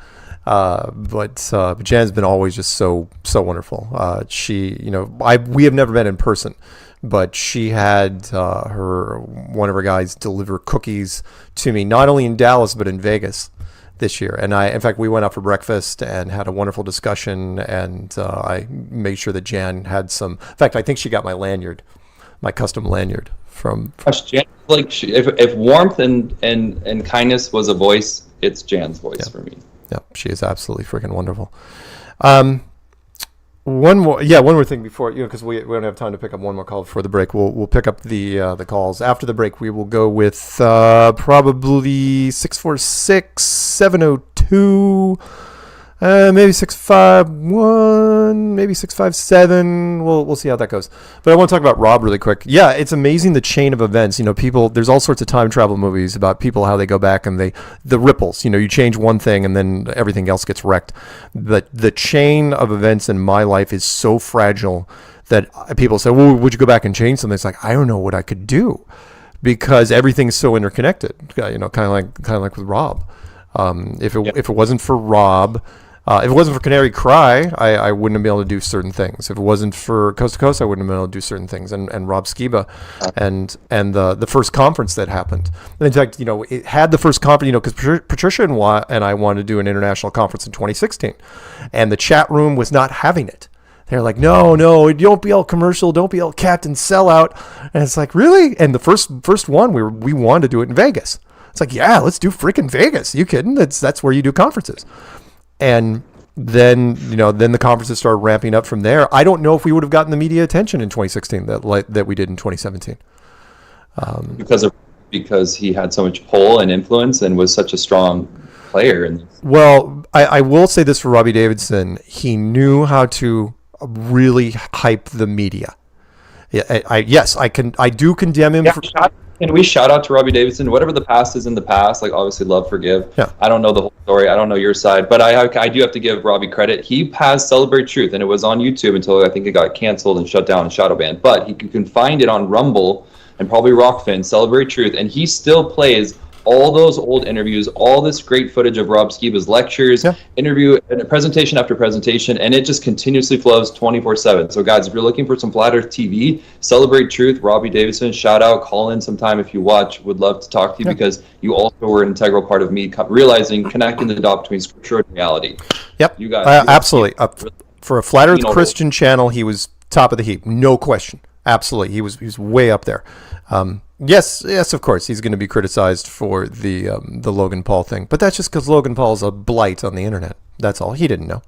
But Jen's been always just so wonderful. We have never met in person, but she had one of her guys deliver cookies to me, not only in Dallas but in Vegas this year. And in fact, we went out for breakfast and had a wonderful discussion, and I made sure that Jan had some. In fact, I think she got my lanyard, my custom lanyard from.
Jan, like, if warmth and kindness was a voice, it's Jan's voice for me.
Yeah, she is absolutely freaking wonderful. One more thing before, because we don't have time to pick up one more call before the break. We'll pick up the calls after the break. We will go with probably 646-702, maybe 651, maybe 657. We'll see how that goes. But I want to talk about Rob really quick. Yeah, it's amazing, the chain of events. People. There's all sorts of time travel movies about people, how they go back and the ripples. You change one thing and then everything else gets wrecked. The chain of events in my life is so fragile that people say, "Well, would you go back and change something?" It's like, I don't know what I could do, because everything's so interconnected. Kind of like with Rob. If it wasn't for Rob. If it wasn't for Canary Cry, I wouldn't have been able to do certain things. If it wasn't for Coast to Coast, I wouldn't have been able to do certain things. And Rob Skiba and the first conference that happened. And in fact, it had the first conference, because Patricia and I wanted to do an international conference in 2016. And the chat room was not having it. They're like, no, don't be all commercial, don't be all Captain Sellout. And it's like, really? And the first one, we wanted to do it in Vegas. It's like, yeah, let's do freaking Vegas. You kidding? That's where you do conferences. And then the conferences started ramping up from there. I don't know if we would have gotten the media attention in 2016 that we did in 2017.
Because he had so much pull and influence and was such a strong player.
Well, I will say this for Robbie Davidson: he knew how to really hype the media. Yeah, I do condemn him.
Can we shout out to Robbie Davidson? Whatever the past is in the past, like obviously love, forgive.
Yeah.
I don't know the whole story. I don't know your side, but I do have to give Robbie credit. He has Celebrate Truth, and it was on YouTube until I think it got canceled and shut down and shadow banned. But you can find it on Rumble and probably Rockfin, Celebrate Truth, and he still plays all those old interviews, all this great footage of Rob Skiba's lectures, interview, and presentation after presentation, and it just continuously flows 24/7. So guys, if you're looking for some Flat Earth TV, Celebrate Truth, Robbie Davidson, shout out, call in sometime if you watch. Would love to talk to you because you also were an integral part of me realizing, connecting the dot between scripture and reality.
Yep,
you guys,
absolutely. For a Flat Earth Christian channel, he was top of the heap, no question. Absolutely, he was way up there. Yes, of course, he's going to be criticized for the Logan Paul thing, but that's just because Logan Paul's a blight on the internet. That's all. He didn't know.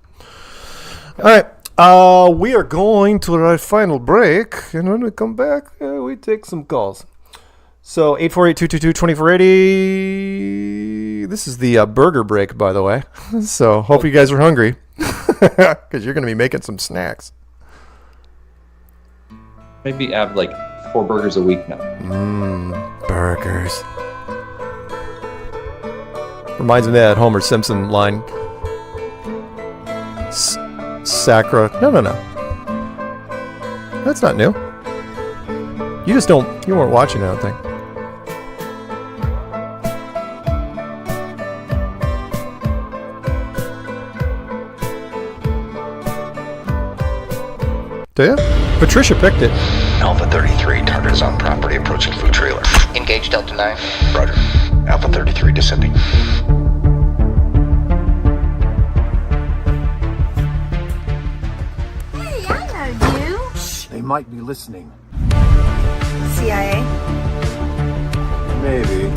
All right, we are going to our final break, and when we come back, we take some calls. So 848-222-2480. This is the burger break, by the way. So hope you guys are hungry, because you're going to be making some snacks.
Maybe add like 4 burgers a week now.
Burgers. Reminds me of that Homer Simpson line. Sacra. No. That's not new. You weren't watching it, I don't think. Do you? Patricia picked it.
Alpha 33, target is on property, approaching food trailer. Engage Delta 9. Roger. Alpha 33 descending.
Hey, I know you.
Shh, they might be listening.
CIA?
Maybe.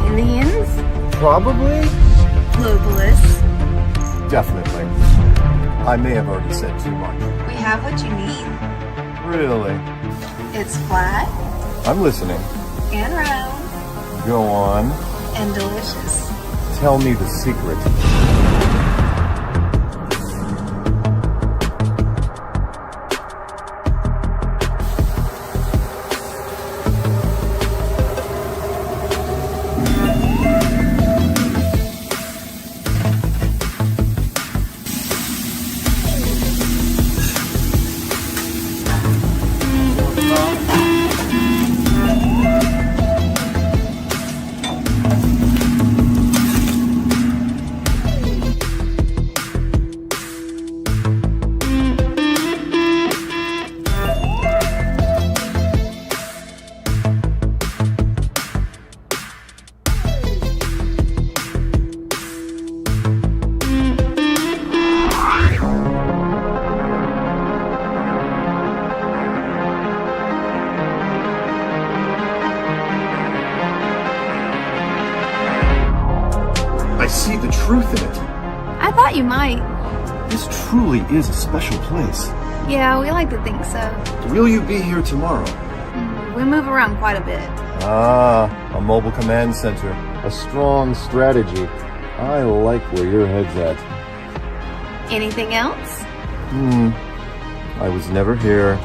Indians?
Probably.
Globalists?
Definitely. I may have already said too much.
We have what you need.
Really?
It's flat.
I'm listening.
And round.
Go on.
And delicious.
Tell me the secret. I see the truth in it.
I thought you might.
This truly is a special place.
Yeah, we like to think so.
Will you be here tomorrow?
We move around quite a bit.
Ah, a mobile command center. A strong strategy. I like where your head's at.
Anything else?
I was never here.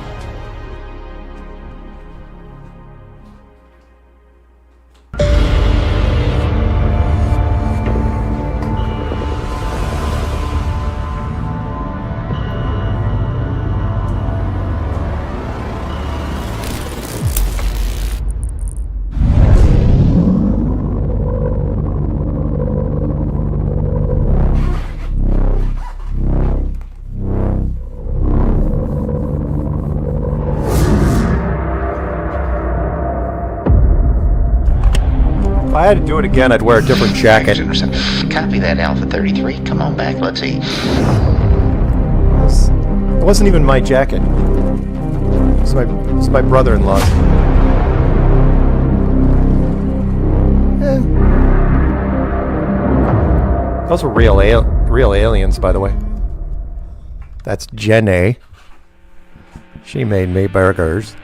If I had to do it again, I'd wear a different jacket.
Copy that, Alpha 33. Come on back, let's eat.
It wasn't even my jacket. It's my brother-in-law's. Those were real aliens, by the way. That's Jenny. She made me burgers.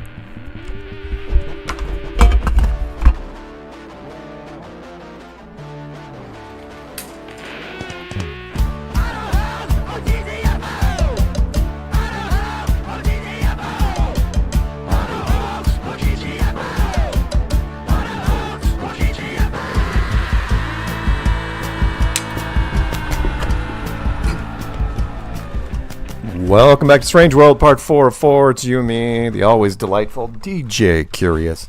Welcome back to Strange World, Part 4 of 4. It's you and me, the always delightful DJ Curious.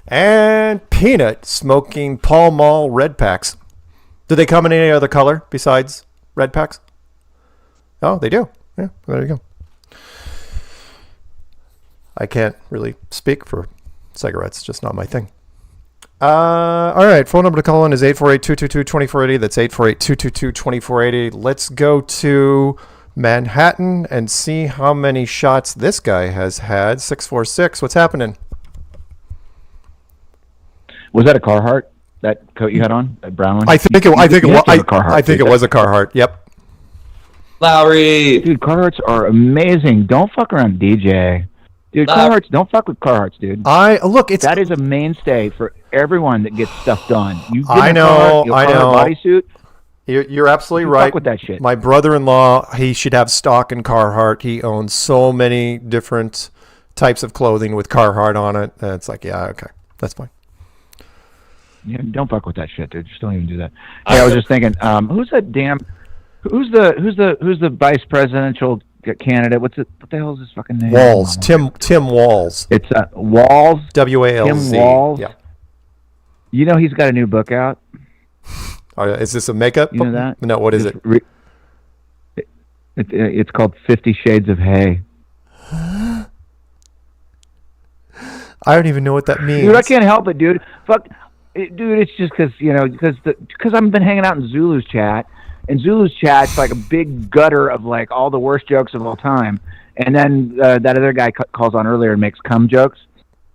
And Peanut smoking Pall Mall red packs. Do they come in any other color besides red packs? Oh, they do. Yeah, there you go. I can't really speak for cigarettes, just not my thing. All right, phone number to call in is 848-222-2480. That's 848-222-2480. Let's go to Manhattan and see how many shots this guy has had. 646. What's happening?
Was that a Carhartt? That coat you had on, that brown one?
I think it was a Carhartt. Yep.
Lowry,
dude, Carhartts are amazing. Don't fuck around, DJ. Dude, Carhartts, don't fuck with Carhartts, dude.
That
is a mainstay for everyone that gets stuff done. You get
I know.
bodysuit.
You're absolutely
you
right.
Fuck with that shit.
My brother-in-law, he should have stock in Carhartt. He owns so many different types of clothing with Carhartt on it. And it's like, yeah, okay, that's fine.
Yeah, don't fuck with that shit, dude. Just don't even do that. Hey, I was just thinking, who's the vice presidential candidate? What the hell is his fucking name?
Walz. Tim Walz.
It's Walz.
W-A-L-Z.
Tim Walz.
Yeah.
You know he's got a new book out.
Is this a makeup?
You know that?
No, what is it?
It's called 50 Shades of Hay.
I don't even know what that means.
Dude, I can't help it, dude. Dude, it's just because I've been hanging out in Zulu's chat, and Zulu's chat's like a big gutter of like all the worst jokes of all time. And then that other guy calls on earlier and makes cum jokes,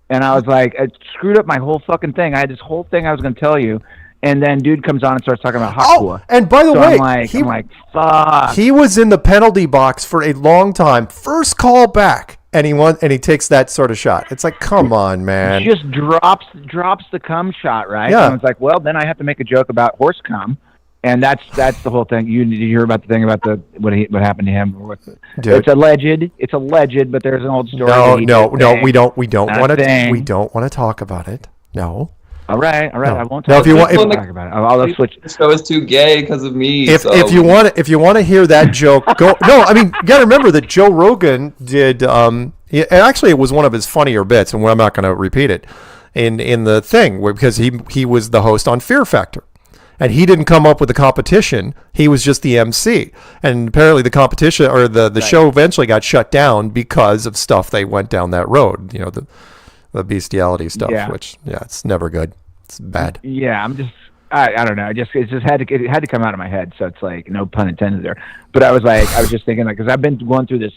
and I was like, it screwed up my whole fucking thing. I had this whole thing I was going to tell you, and then dude comes on and starts talking about Hakua.
And by the way,
I'm like, fuck.
He was in the penalty box for a long time. First call back. And he takes that sort of shot. It's like, come on, man.
He just drops the cum shot, right?
Yeah.
And it's like, well, then I have to make a joke about horse cum, and that's the whole thing. Did you hear about the thing about what happened to him? It's alleged, but there's an old story.
No, we don't want to talk about it. No.
All right.
No.
I won't
No,
talk about it. I'll switch.
The show is too gay because of me.
If you want to hear that joke, go. No, I mean, you got to remember that Joe Rogan did. Actually, it was one of his funnier bits, and I'm not going to repeat it in the thing because he was the host on Fear Factor, and he didn't come up with the competition. He was just the MC, and apparently the competition or the show eventually got shut down because of stuff they went down that road. You know, the bestiality stuff, which it's never good. It's bad.
Yeah, I don't know. It just had to come out of my head. So it's like no pun intended there. But I was just thinking because I've been going through this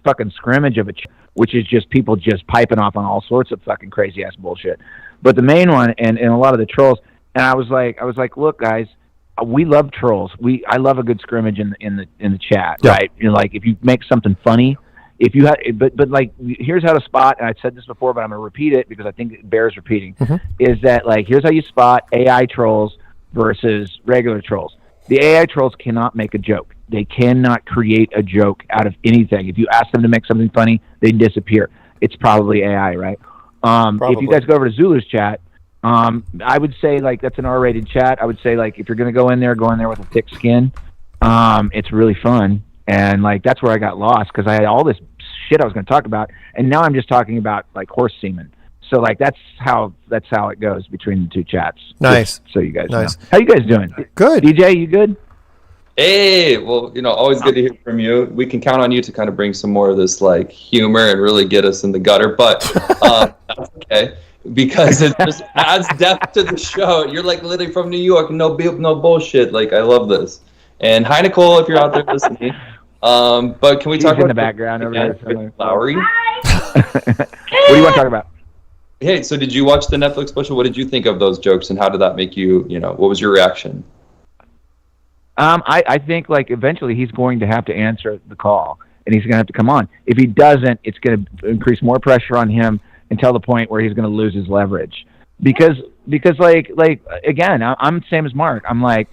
fucking scrimmage of which is just people just piping off on all sorts of fucking crazy ass bullshit. But the main one and a lot of the trolls. And I was like, look, guys, we love trolls. I love a good scrimmage in the chat, right? You know, like if you make something funny. If you have, but like, here's how to spot, and I've said this before, but I'm gonna repeat it because I think it bears repeating. Is that like, here's how you spot AI trolls versus regular trolls. The AI trolls cannot make a joke. They cannot create a joke out of anything. If you ask them to make something funny, they disappear. It's probably AI, right? If you guys go over to Zulu's chat, I would say like that's an R-rated chat. I would say like if you're gonna go in there with a thick skin. It's really fun. And like that's where I got lost because I had all this shit I was going to talk about, and now I'm just talking about like horse semen. So like that's how it goes between the two chats.
Nice.
Just so you guys know. How you guys doing?
Good.
DJ, you good?
Hey, well, always good to hear from you. We can count on you to kind of bring some more of this like humor and really get us in the gutter, but that's okay because it just adds depth to the show. You're like literally from New York, no bullshit. Like I love this. And hi Nicole, if you're out there listening. But can we talk
in
about
the background over there?
Lowry?
What do you want to talk about?
Hey, so did you watch the Netflix special? What did you think of those jokes, and how did that make you? What was your reaction?
I think like eventually he's going to have to answer the call, and he's going to have to come on. If he doesn't, it's going to increase more pressure on him until the point where he's going to lose his leverage. Because like again, I'm the same as Mark. I'm like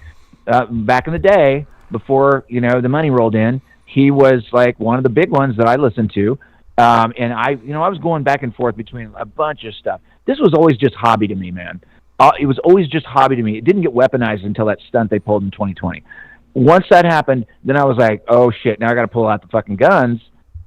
back in the day before the money rolled in. He was like one of the big ones that I listened to, and I was going back and forth between a bunch of stuff. This was always just hobby to me, man. It was always just hobby to me. It didn't get weaponized until that stunt they pulled in 2020. once that happened, then I was like, oh shit, now I got to pull out the fucking guns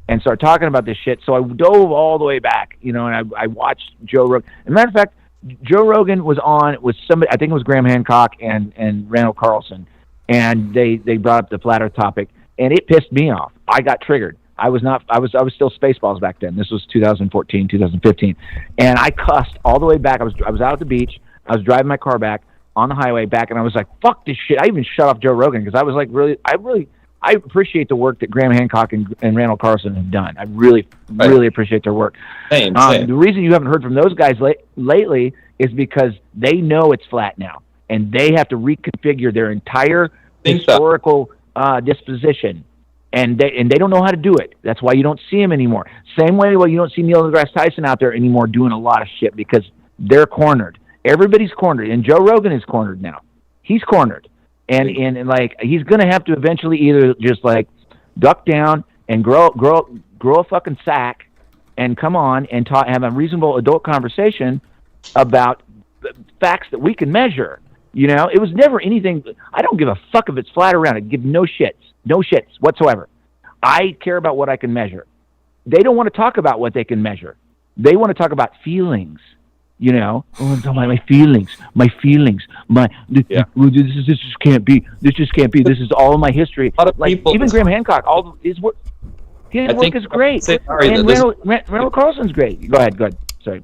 and start talking about this shit. So I dove all the way back, and I watched Joe Rogan. As a matter of fact, Joe Rogan was on with somebody, I think it was Graham Hancock and Randall Carlson, and they brought up the flat Earth topic, and it pissed me off. I got triggered. I was still Spaceballs back then. This was 2014, 2015, and I cussed all the way back. I was out at the beach. I was driving my car back on the highway back, and I was like, "Fuck this shit!" I even shut off Joe Rogan because I was like, I appreciate the work that Graham Hancock and Randall Carlson have done. I really appreciate their work.
Same.
The reason you haven't heard from those guys lately is because they know it's flat now, and they have to reconfigure their entire historical disposition. And they don't know how to do it. That's why you don't see them anymore. Same way, you don't see Neil deGrasse Tyson out there anymore doing a lot of shit because they're cornered. Everybody's cornered, and Joe Rogan is cornered now. He's cornered, and like he's gonna have to eventually either just like duck down and grow a fucking sack and come on and have a reasonable adult conversation about facts that we can measure. It was never anything. I don't give a fuck if it's flat around. I give no shits whatsoever. I care about what I can measure. They don't want to talk about what they can measure. They want to talk about feelings. My feelings. This just can't be. This just can't be. This is all my history. Even Graham Hancock, his work is great. And Randall Carlson's great. Go ahead. Sorry.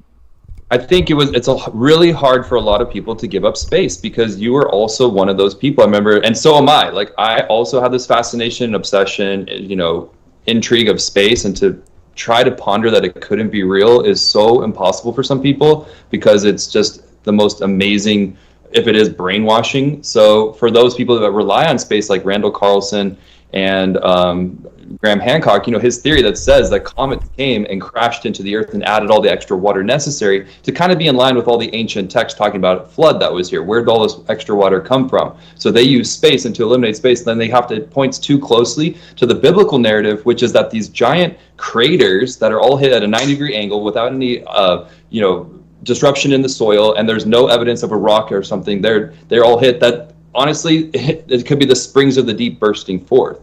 I think it's really hard for a lot of people to give up space because you were also one of those people. I remember, and so am I. Like I also have this fascination, obsession, intrigue of space, and to try to ponder that it couldn't be real is so impossible for some people because it's just the most amazing, if it is brainwashing. So for those people that rely on space, like Randall Carlson and Graham Hancock, his theory that says that comets came and crashed into the earth and added all the extra water necessary to kind of be in line with all the ancient texts talking about a flood that was here. Where did all this extra water come from? So they use space, and to eliminate space, then they have to point too closely to the biblical narrative, which is that these giant craters that are all hit at a 90-degree angle without any, disruption in the soil, and there's no evidence of a rock or something. They're all hit. That honestly, it could be the springs of the deep bursting forth,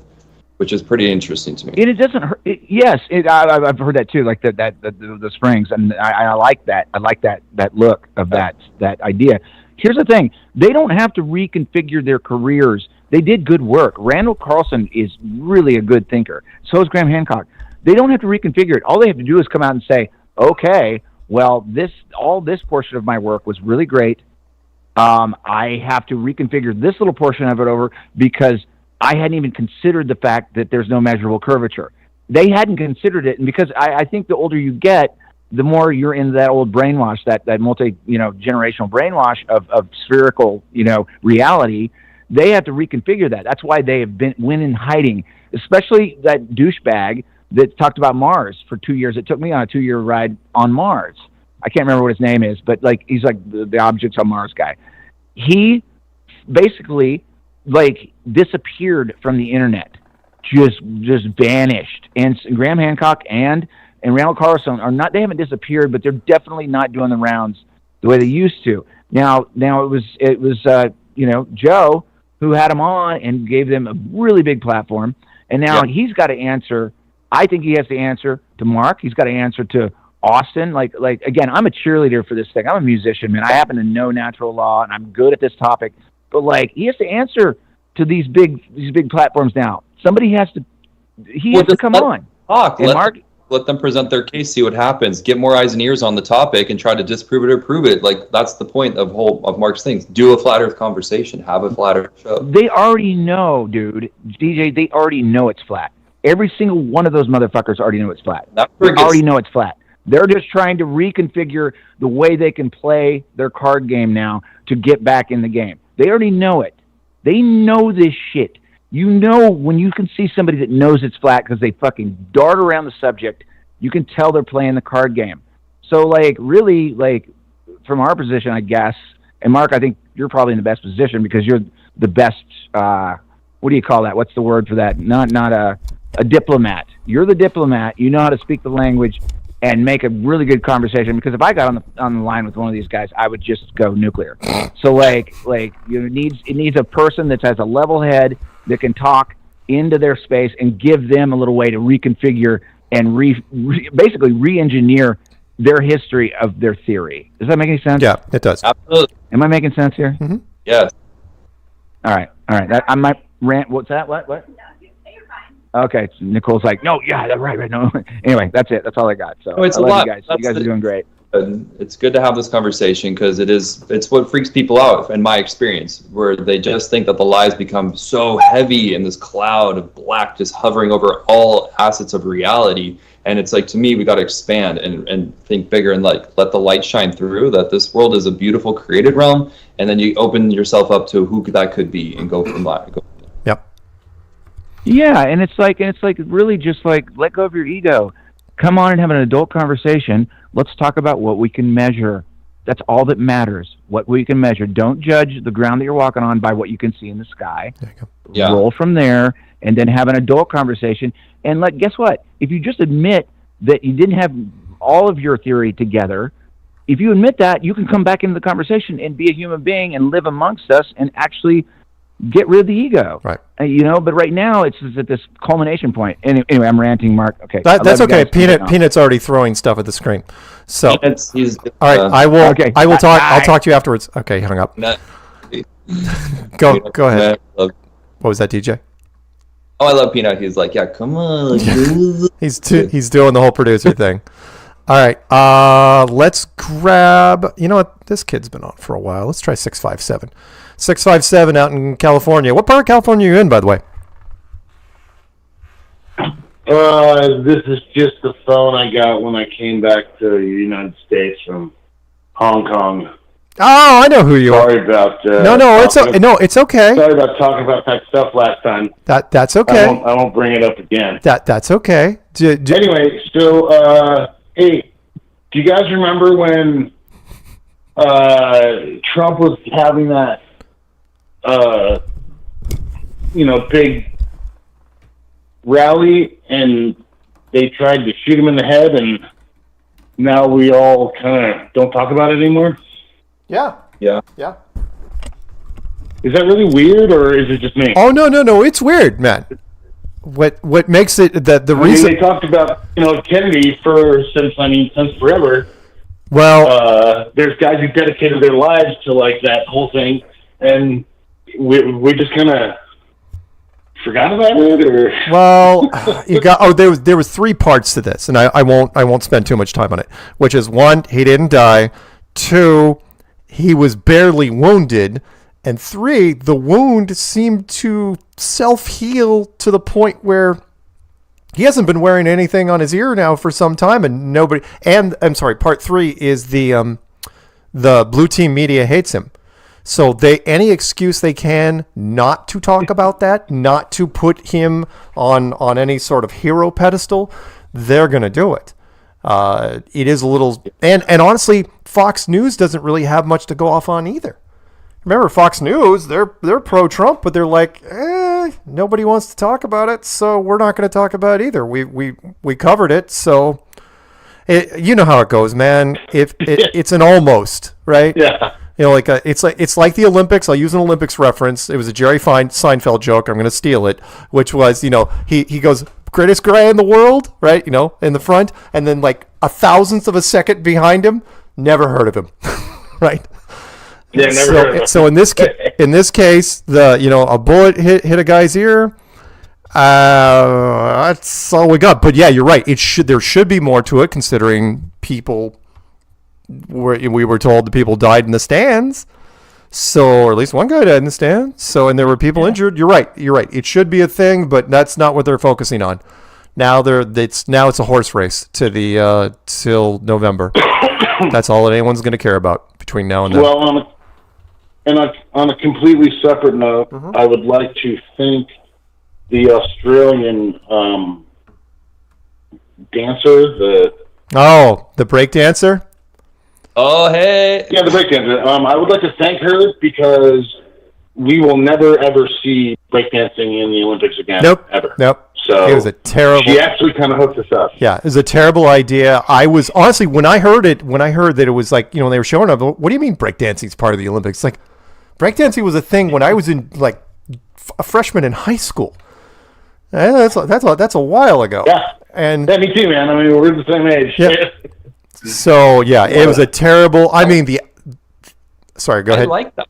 which is pretty interesting to me.
And it doesn't hurt. I've heard that too, like the springs, and I like that. I like that look of that idea. Here's the thing: they don't have to reconfigure their careers. They did good work. Randall Carlson is really a good thinker. So is Graham Hancock. They don't have to reconfigure it. All they have to do is come out and say, "Okay, well, this portion of my work was really great. I have to reconfigure this little portion of it over because I hadn't even considered the fact that there's no measurable curvature." They hadn't considered it, and because I think the older you get, the more you're in that old brainwash, that generational brainwash of spherical reality. They have to reconfigure that. That's why they have went in hiding, especially that douchebag that talked about Mars for 2 years. It took me on a 2-year ride on Mars. I can't remember what his name is, but he's like the objects on Mars guy. He basically disappeared from the internet, just vanished. And Graham Hancock and Randall Carlson they haven't disappeared, but they're definitely not doing the rounds the way they used to. Now it was Joe who had them on and gave them a really big platform, and now he's got to answer. I think he has to answer to Mark. He's got to answer to Austin. Like again, I'm a cheerleader for this thing. I'm a musician, man. I happen to know natural law, and I'm good at this topic. But he has to answer to these big platforms now. Somebody has to. He has to come on.
Talk.
And
let them present their case. See what happens. Get more eyes and ears on the topic, and try to disprove it or prove it. That's the point of Mark's things. Do a flat Earth conversation. Have a flat Earth show.
They already know, dude. DJ. They already know it's flat. Every single one of those motherfuckers already know it's flat. They already know it's flat. They're just trying to reconfigure the way they can play their card game now to get back in the game. They already know it. They know this shit. When you can see somebody that knows it's flat because they fucking dart around the subject, you can tell they're playing the card game. So, really, from our position, I guess, and Mark, I think you're probably in the best position because you're the best, what do you call that? What's the word for that? Not a diplomat. You're the diplomat. You know how to speak the language and make a really good conversation. Because if I got on the line with one of these guys, I would just go nuclear. So it needs a person that has a level head that can talk into their space and give them a little way to reconfigure and basically re-engineer their history of their theory. Does that make any sense?
Yeah, it does.
Absolutely.
Am I making sense here?
Mm-hmm.
Yes.
All right. I might rant. What's that? What? Okay. So Nicole's like, no, yeah, that's right. No. Anyway, that's it. That's all I got. So
No, it's
I
a
love
lot.
you guys. You guys are doing great.
It's good to have this conversation because it's what freaks people out in my experience, where they just think that the lies become so heavy in this cloud of black just hovering over all assets of reality. And it's like, to me, we got to expand and think bigger and like let the light shine through, that this world is a beautiful created realm, and then you open yourself up to who that could be and go from that.
Yep.
Yeah, and it's like really just like let go of your ego. Come on and have an adult conversation. Let's talk about what we can measure. That's all that matters. What we can measure. Don't judge the ground that you're walking on by what you can see in the sky.
There you go.
Yeah.
Roll from there, and then have an adult conversation. And guess what? If you just admit that you didn't have all of your theory together, if you admit that, you can come back into the conversation and be a human being and live amongst us and actually get rid of the ego.
Right.
But right now it's at this culmination point. Anyway, I'm ranting, Mark. Okay.
That's okay. Peanut's already throwing stuff at the screen. So
He's,
all right, I will.
Okay.
I will talk.
Bye.
I'll talk to you afterwards. Okay, hung up. Go ahead. What was that, DJ?
Oh, I love Peanut. He's like, yeah, come on.
He's doing the whole producer thing. All right, let's grab. You know what? This kid's been on for a while. Let's try 657. 657 out in California. What part of California are you in, by the way?
This is just the phone I got when I came back to the United States from Hong Kong.
Oh, I know who you are.
Sorry about.
It's okay.
Sorry about talking about that stuff last time.
That's okay.
I won't bring it up again.
That's okay.
Anyway, so hey, do you guys remember when Trump was having that big rally and they tried to shoot him in the head, and now we all kind of don't talk about it anymore?
Yeah.
Is that really weird, or is it just me?
Oh no, it's weird, man. What makes it that the reason
they talked about Kennedy since forever.
Well,
there's guys who dedicated their lives to that whole thing, and we just kind of forgot about it, or
you got there was three parts to this, and I won't spend too much time on it. Which is, one, he didn't die; two, he was barely wounded; and three, the wound seemed to self-heal to the point where he hasn't been wearing anything on his ear now for some time, and nobody. And I'm sorry, part three is the blue team media hates him. So any excuse they can not to talk about that, not to put him on any sort of hero pedestal, they're going to do it. It is a little, and honestly, Fox News doesn't really have much to go off on either. Remember, Fox News, they're pro-Trump, but they're like, nobody wants to talk about it, so we're not going to talk about it either. We covered it, so you know how it goes, man. It's an almost, right?
Yeah.
It's like the Olympics. I'll use an Olympics reference. It was a Jerry Seinfeld joke. I'm going to steal it, which was, he goes, greatest guy in the world, right? In the front, and then like a thousandth of a second behind him, never heard of him, right?
Yeah, never heard of him.
So in this case, a bullet hit a guy's ear. That's all we got. But yeah, you're right. There should be more to it, considering people. We were told the people died in the stands, or at least one guy died in the stands. And there were people injured. You're right. It should be a thing, but that's not what they're focusing on. Now it's a horse race to the till November. That's all that anyone's going to care about between now and then.
Well, on a completely separate note, I would like to thank the Australian dancer,
the break dancer.
Oh, hey.
Yeah, the breakdancer. I would like to thank her because we will never, ever see breakdancing in the Olympics again.
Nope.
Ever.
Nope.
So
it was a terrible.
She actually kind of hooked us up.
Yeah, it was a terrible idea. I was honestly, when I heard that it was like, they were showing up, what do you mean breakdancing is part of the Olympics? Like, breakdancing was a thing when I was in like a freshman in high school. That's a while ago.
Yeah.
And
me too, man. I mean, we're the same age.
Yeah. So yeah, it was a terrible. I mean, sorry, go ahead.
I like that.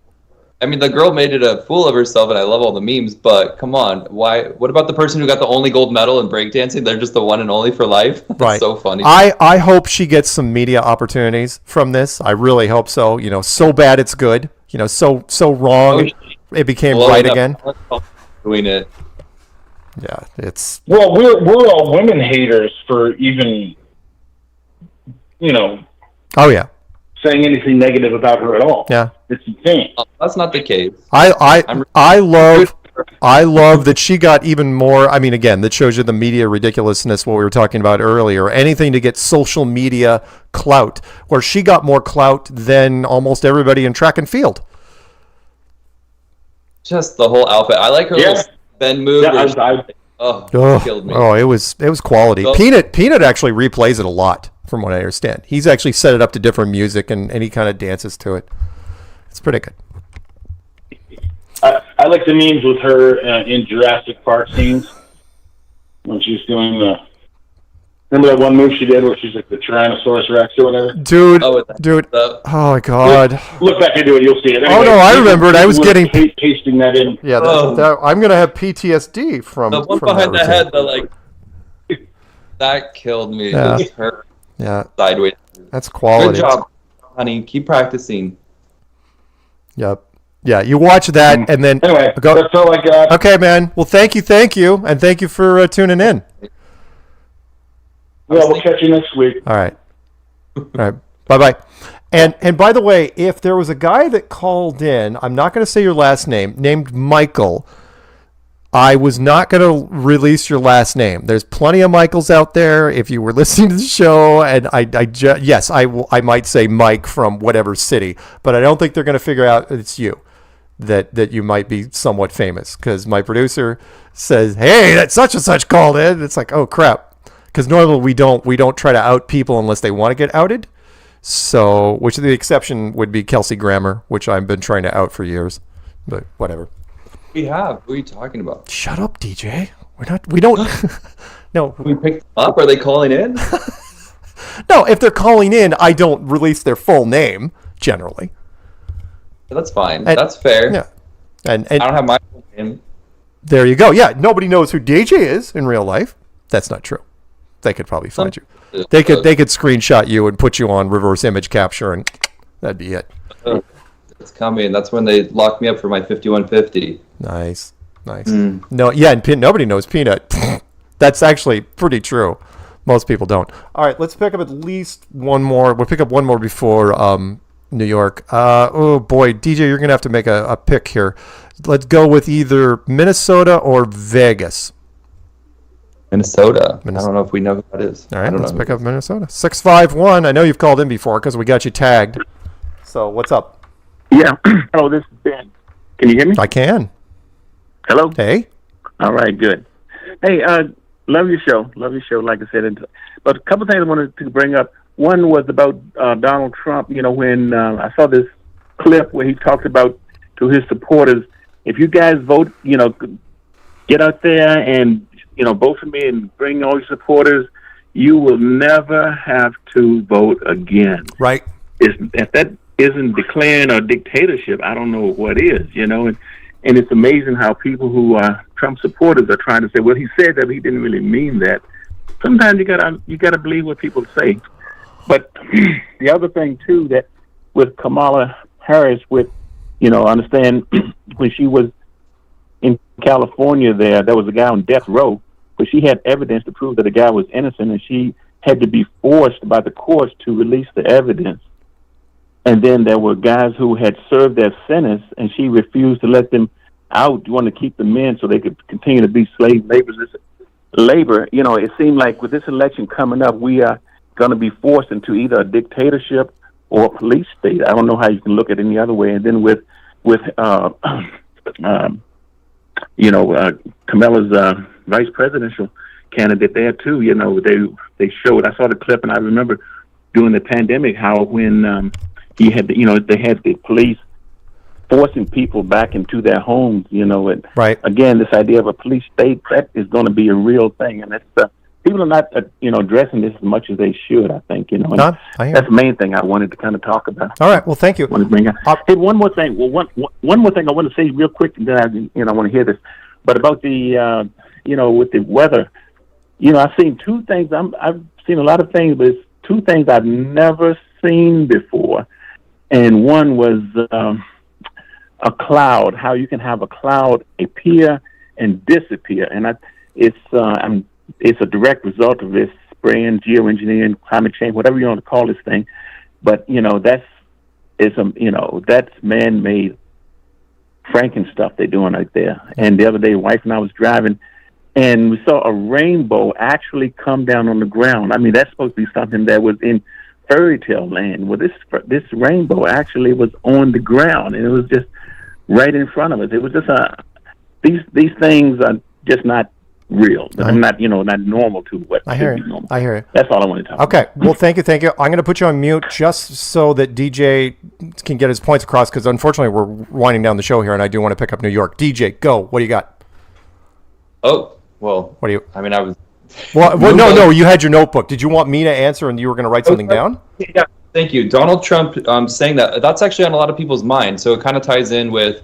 I mean, the girl made it a fool of herself, and I love all the memes. But come on, why? What about the person who got the only gold medal in breakdancing? They're just the one and only for life.
Right.
So funny.
I hope she gets some media opportunities from this. I really hope so. You know, so bad it's good. You know, so wrong it became right again.
Doing it.
Yeah, it's.
Well, we're all women haters for even,
Oh yeah.
saying anything negative about her at all.
Yeah.
It's insane.
That's not the case.
I love that she got even more. I mean, again, that shows you the media ridiculousness, what we were talking about earlier. Anything to get social media clout, where she got more clout than almost everybody in track and field.
Just the whole outfit. I like her little bend move. Killed me.
Oh, it was quality.
So-
Peanut actually replays it a lot, from what I understand. He's actually set it up to different music and he kind of dances to it. It's pretty good.
I like the memes with her in Jurassic Park scenes when she's doing the. Remember that one move she did where she's like the Tyrannosaurus Rex or whatever?
Dude. Oh my God.
Look back into it, you'll see it. Anyway,
Oh no, I remember it. I was getting
pasting that in.
Yeah, I'm gonna have PTSD from
the one
from
behind
that
the head.
routine.
That killed me.
Yeah.
Just hurt.
Yeah.
Sideways.
That's quality.
Good job, honey. Keep practicing.
Yep. Yeah, you watch that and then
Anyway, that's all I got.
Okay, man. Well, thank you, and thank you for tuning in.
Well, we'll catch you next week.
All right. Bye bye. And by the way, if there was a guy that called in, I'm not going to say your last name, named Michael. I was not going to release your last name. There's plenty of Michaels out there. If you were listening to the show, and yes, I might say Mike from whatever city, but I don't think they're going to figure out it's you. That you might be somewhat famous, because my producer says, "Hey, that such and such called in." It's like, oh crap, because normally we don't try to out people unless they want to get outed. So, which the exception would be Kelsey Grammer, which I've been trying to out for years, but whatever.
We have. What are you talking about?
Shut up, DJ. We don't. No.
We picked them up. Are they calling in?
No, if they're calling in, I don't release their full name generally.
That's fine. That's fair.
Yeah. And
I don't have my full name.
There you go. Yeah, nobody knows who DJ is in real life. That's not true. They could probably find you. They could screenshot you and put you on reverse image capture, and that'd be it.
It's coming. That's when they locked me up for my 5150.
Nice. No, yeah, and nobody knows Peanut. That's actually pretty true. Most people don't. All right, let's pick up at least one more. We'll pick up one more before New York. Oh boy, DJ, you're gonna have to make a pick here. Let's go with either Minnesota or Vegas.
Minnesota. I don't know if we know who that is.
All right, let's pick up Minnesota. 651. I know you've called in before because we got you tagged. So what's up?
Yeah. Hello, this is Ben. Can you hear me?
I can.
Hello.
Hey.
All right, good. Hey, love your show. Love your show, like I said. But a couple things I wanted to bring up. One was about Donald Trump. You know, when I saw this clip where he talked about to his supporters, if you guys vote, you know, get out there and, you know, vote for me and bring all your supporters, you will never have to vote again.
Right.
If that isn't declaring a dictatorship, I don't know what is, you know. And it's amazing how people who are Trump supporters are trying to say, well, he said that, but he didn't really mean that. Sometimes you gotta believe what people say. But the other thing too, that with Kamala Harris, with, you know, understand when she was in California, there was a guy on death row, but she had evidence to prove that the guy was innocent, and she had to be forced by the courts to release the evidence. And then there were guys who had served their sentence, and she refused to let them out. You want to keep them in so they could continue to be slave labor. You know, it seemed like with this election coming up, we are going to be forced into either a dictatorship or a police state. I don't know how you can look at it any other way. And then with Kamala's vice presidential candidate there too, you know, they showed. I saw the clip, and I remember during the pandemic how when he had, they had the police forcing people back into their homes, and
right.
Again, this idea of a police state, that is going to be a real thing, and it's people are not addressing this as much as they should, I think, and
I hear
that's the main thing I wanted to kind of talk about.
All right, well, thank you.
I want to bring up. Hey, one more thing. Well, one more thing I want to say real quick, and then I want to hear this, but about the with the weather, I've seen two things. I've seen a lot of things, but it's two things I've never seen before, and one was a cloud. How you can have a cloud appear and disappear, and it's a direct result of this spraying, geoengineering, climate change, whatever you want to call this thing. But that's man-made Franken stuff they're doing right there. And the other day, wife and I was driving, and we saw a rainbow actually come down on the ground. I mean, that's supposed to be something that was in fairy tale land. Well, this rainbow actually was on the ground, and it was just right in front of us. It was just these things are just not real. I'm not normal to what
I hear
should be normal.
I hear you.
That's all I want to talk about.
Okay. Well, thank you. I'm going to put you on mute just so that DJ can get his points across, because unfortunately we're winding down the show here, and I do want to pick up New York. DJ, go. What do you got?
Oh, well.
What do you?
I mean, I was.
Well, no. You had your notebook. Did you want me to answer, and you were going to write something down?
Yeah. Thank you. Donald Trump saying that's actually on a lot of people's minds. So it kind of ties in with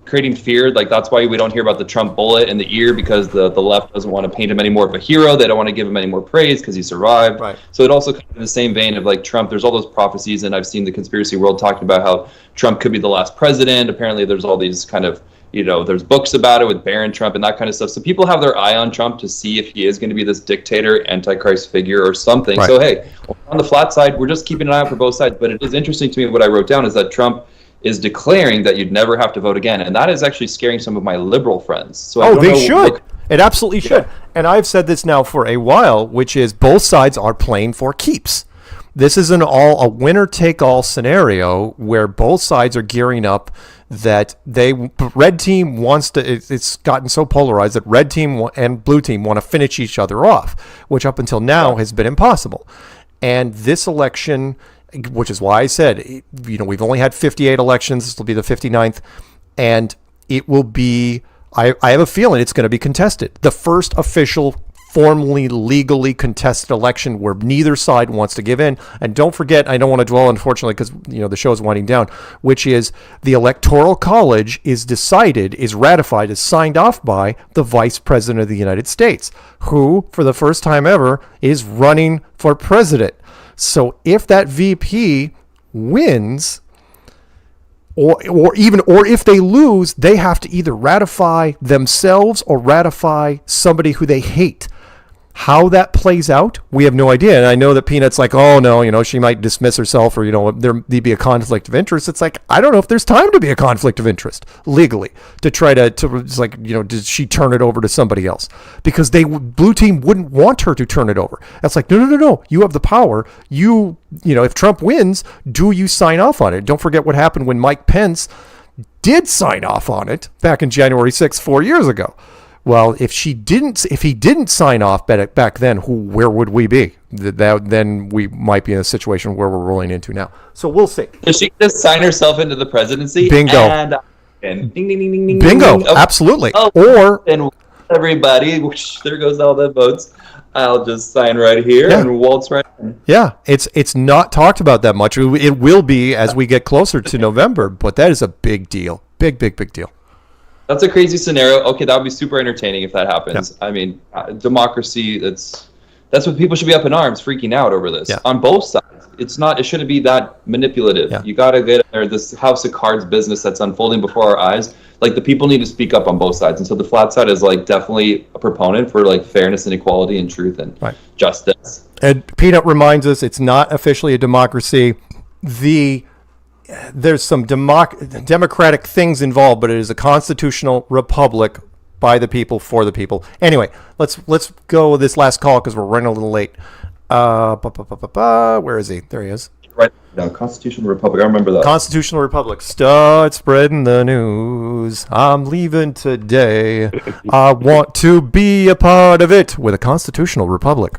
creating fear. Like, that's why we don't hear about the Trump bullet in the ear, because the left doesn't want to paint him any more of a hero. They don't want to give him any more praise because he survived.
Right.
So it also kind of in the same vein of like Trump, there's all those prophecies, and I've seen the conspiracy world talking about how Trump could be the last president. Apparently there's all these kind of, there's books about it with Barron Trump and that kind of stuff. So people have their eye on Trump to see if he is going to be this dictator, antichrist figure or something.
Right.
So, hey, on the flat side, we're just keeping an eye out for both sides. But it is interesting to me, what I wrote down is that Trump is declaring that you'd never have to vote again. And that is actually scaring some of my liberal friends. So
they should. It absolutely should. And I've said this now for a while, which is both sides are playing for keeps. This is a winner-take-all scenario where both sides are gearing up that red team wants to, it's gotten so polarized that red team and blue team want to finish each other off, which up until now has been impossible. And this election, which is why I said, we've only had 58 elections. This will be the 59th. And it will be, I have a feeling it's going to be contested. The first official, formally, legally contested election where neither side wants to give in. And don't forget, I don't want to dwell, unfortunately, because the show is winding down, which is the Electoral College is ratified, is signed off by the Vice President of the United States, who, for the first time ever, is running for president. So if that VP wins, or if they lose, they have to either ratify themselves or ratify somebody who they hate. How that plays out, we have no idea. And I know that Peanut's like, oh no, she might dismiss herself, or there'd be a conflict of interest. It's like, I don't know if there's time to be a conflict of interest legally to try to it's like, did she turn it over to somebody else? Because blue team wouldn't want her to turn it over. That's like, no, you have the power. If Trump wins, do you sign off on it? Don't forget what happened when Mike Pence did sign off on it back in January 6th, 4 years ago. Well, if he didn't sign off back then, where would we be? Then we might be in a situation where we're rolling into now. So we'll see.
Does she just sign herself into the presidency?
Bingo.
And ding, ding, ding, ding, ding,
Bingo.
ding.
Absolutely.
And everybody, whoosh, there goes all the votes. I'll just sign right here and waltz right in.
Yeah, it's not talked about that much. It will be as we get closer to November, but that is a big deal. Big deal.
That's a crazy scenario. Okay, that would be super entertaining if that happens. Yeah. I mean, democracy, that's what people should be up in arms, freaking out over this.
Yeah.
On both sides. It shouldn't be that manipulative. Yeah. You got to get there, this house of cards business that's unfolding before our eyes. Like, the people need to speak up on both sides. And so the flat side is like definitely a proponent for like fairness and equality and truth and justice.
And Peanut reminds us it's not officially a democracy. There's some democratic things involved, but it is a constitutional republic by the people, for the people. Anyway, let's go with this last call because we're running a little late. Where is he? There he is.
Right now, Constitutional Republic. I remember that.
Constitutional Republic. Start spreading the news. I'm leaving today. I want to be a part of it with a constitutional republic.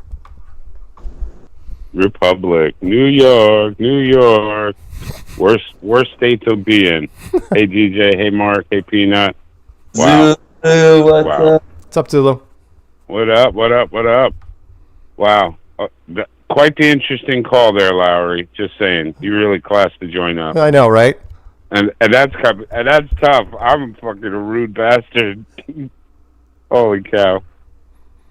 Republic. New York. Worst state to be in. Hey DJ, hey Mark, hey Peanut.
Wow. Zulu, what's up?
What's up, Zulu?
What up? What up? What up? Wow. Quite the interesting call there, Lowry. Just saying. You really classed the joint up.
I know, right?
And that's tough. I'm fucking a rude bastard. Holy cow.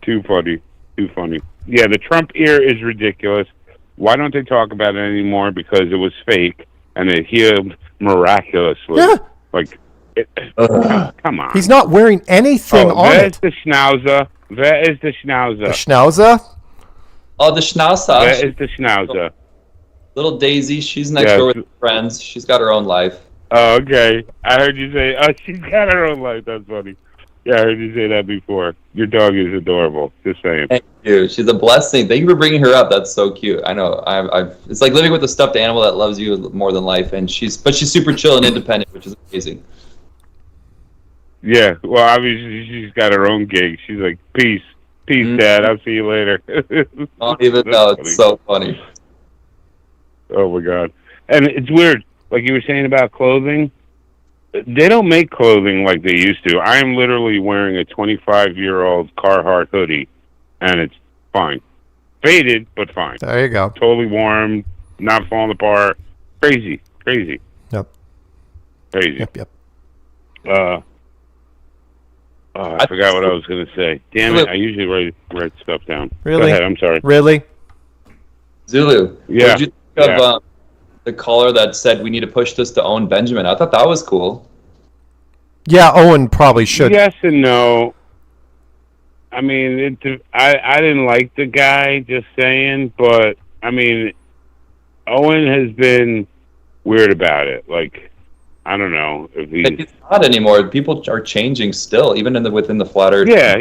Too funny. Too funny. Yeah, the Trump ear is ridiculous. Why don't they talk about it anymore? Because it was fake and it healed miraculously.
Yeah.
Like, come on.
He's not wearing anything on
Where's
it.
the schnauzer? Where is the schnauzer?
The schnauzer?
Oh, the schnauzer.
Where is the schnauzer?
Little Daisy, she's next door with her friends. She's got her own life.
Oh, okay. I heard you say, she's got her own life. That's funny. Yeah, I heard you say that before. Your dog is adorable. Just saying.
Thank you. She's a blessing. Thank you for bringing her up. That's so cute. I know. It's like living with a stuffed animal that loves you more than life, and she's super chill and independent, which is amazing.
Yeah. Well, obviously she's got her own gig. She's like, peace, Dad. I'll see you later.
I don't even know. It's so funny.
Oh my God. And it's weird. Like you were saying about clothing. They don't make clothing like they used to. I am literally wearing a 25-year-old Carhartt hoodie, and it's fine. Faded, but fine.
There you go.
Totally warm, not falling apart. Crazy.
Yep.
Crazy.
Yep.
I forgot what I was going to say. Damn it, I usually write stuff down.
Really?
Go ahead, I'm sorry.
Really?
Zulu.
Yeah.
What did you think of the caller that said we need to push this to Owen Benjamin? I thought that was cool.
Yeah, Owen probably should.
Yes and no. I mean, I didn't like the guy, just saying, but, I mean, Owen has been weird about it. Like, I don't know if
It's not anymore. People are changing still, even within the flat earth.
Yeah.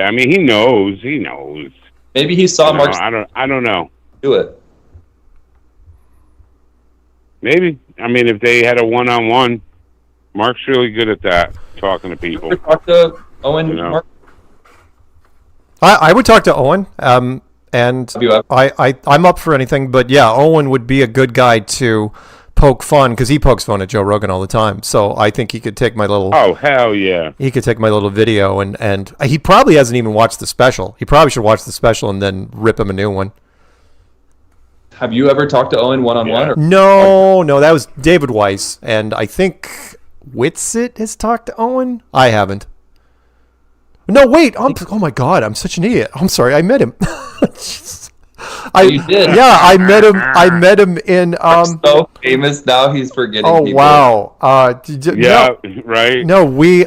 I mean, he knows.
Maybe he saw Mark.
I don't know.
Do it.
Maybe. I mean, if they had a one-on-one, Mark's really good at that, talking to people.
Talk to Owen. Mark?
I would talk to Owen, and I'm up for anything. But yeah, Owen would be a good guy to poke fun because he pokes fun at Joe Rogan all the time. So I think he could take my little.
Oh hell yeah!
He could take my little video and he probably hasn't even watched the special. He probably should watch the special and then rip him a new one.
Have you ever talked to Owen one-on-one?
No, that was David Weiss, and I think Whitsitt has talked to Owen. I haven't. No, wait. Oh my God, I'm such an idiot. I'm sorry. I met him.
You did?
Yeah, I met him. I met him in.
So famous now, he's forgetting.
Oh
people.
wow.
Yeah, right.
No, we.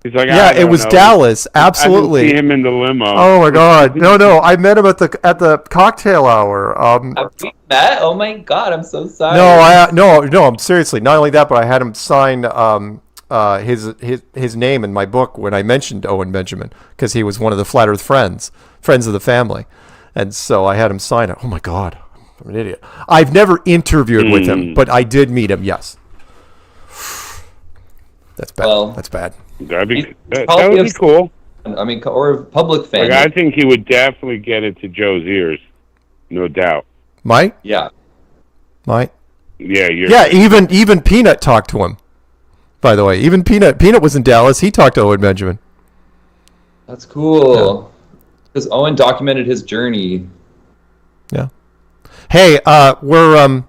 He's like,
yeah, it was Dallas. Absolutely.
I didn't see him in the limo.
Oh my God. No. I met him at the cocktail hour.
Have we met? Oh my God, I'm so sorry.
No. I'm seriously. Not only that, but I had him sign his name in my book when I mentioned Owen Benjamin because he was one of the Flat Earth friends of the family, and so I had him sign it. Oh my God, I'm an idiot. I've never interviewed with him, but I did meet him. Yes. That's bad.
Well,
that's bad.
That would be cool.
I mean, or a public fan.
Like, I think he would definitely get it to Joe's ears, no doubt.
Mike?
Yeah.
Mike?
Yeah.
Even Peanut talked to him. By the way, even Peanut was in Dallas. He talked to Owen Benjamin.
That's cool. Because Owen documented his journey.
Yeah. Hey, we're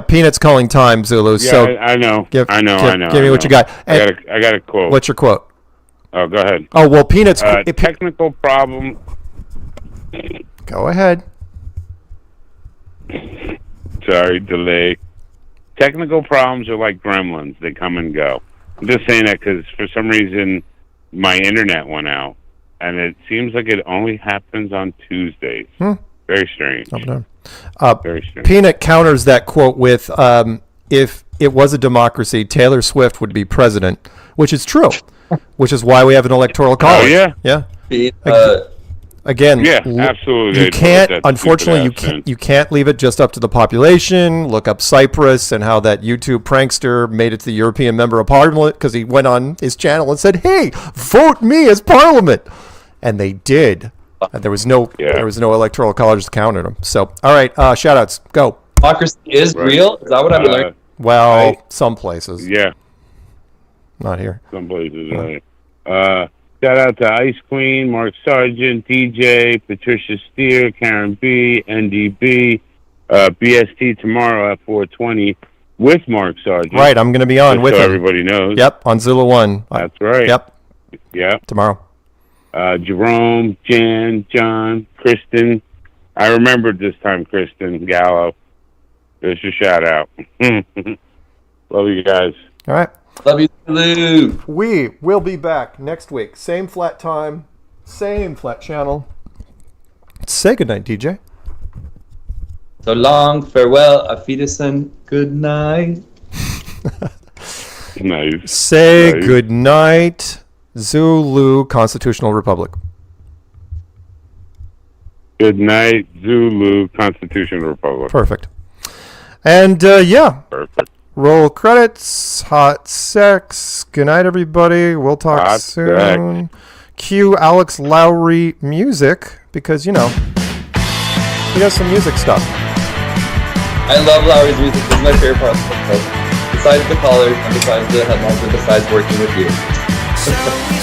Peanut's calling time, Zulu.
Yeah,
so
I know.
Give me what you got.
I got a quote.
What's your quote?
Oh, go ahead.
Oh well, Peanut's
technical problem.
Go ahead.
Sorry, delay. Technical problems are like gremlins; they come and go. I'm just saying that because for some reason my internet went out, and it seems like it only happens on Tuesdays. Very strange. Very strange.
Peanut counters that quote with, "If it was a democracy, Taylor Swift would be president," which is true. Which is why we have an electoral college.
Oh
yeah. Again,
yeah, absolutely.
You can't. Unfortunately, you can't leave it just up to the population. Look up Cyprus and how that YouTube prankster made it to the European Member of Parliament because he went on his channel and said, "Hey, vote me as Parliament," and they did. And there was no electoral college that counted them. So, all right, shout outs, go.
Democracy is real. Is that what I'm learning?
Well,
right?
some places.
Yeah.
Not here.
Some places, right. Shout out to Ice Queen, Mark Sargent, DJ, Patricia Steer, Karen B, NDB, BST tomorrow at 4:20 with Mark Sargent.
Right, I'm going to be on with
so
him.
everybody knows.
Yep, on ZULUONE.
That's right.
Yep.
Yep.
Tomorrow.
Jerome, Jan, John, Kristen. I remembered this time, Kristen Gallo. There's your shout out. Love you guys.
All right.
Love you, Lou.
We will be back next week. Same flat time, same flat channel. Say goodnight, DJ.
So long, farewell, auf Wiedersehen, good night.
Nice.
Say
Nice.
goodnight, Zulu Constitutional Republic.
Good night, Zulu Constitutional Republic.
Perfect. And yeah.
Perfect.
Roll credits. Hot sex. Good night, everybody. We'll talk
Hot
soon. Cue Alex Lowry music because, you know, he does some music stuff.
I love Lowry's music. This is my favorite part of the podcast. Besides the callers and besides the headlines and besides working with you.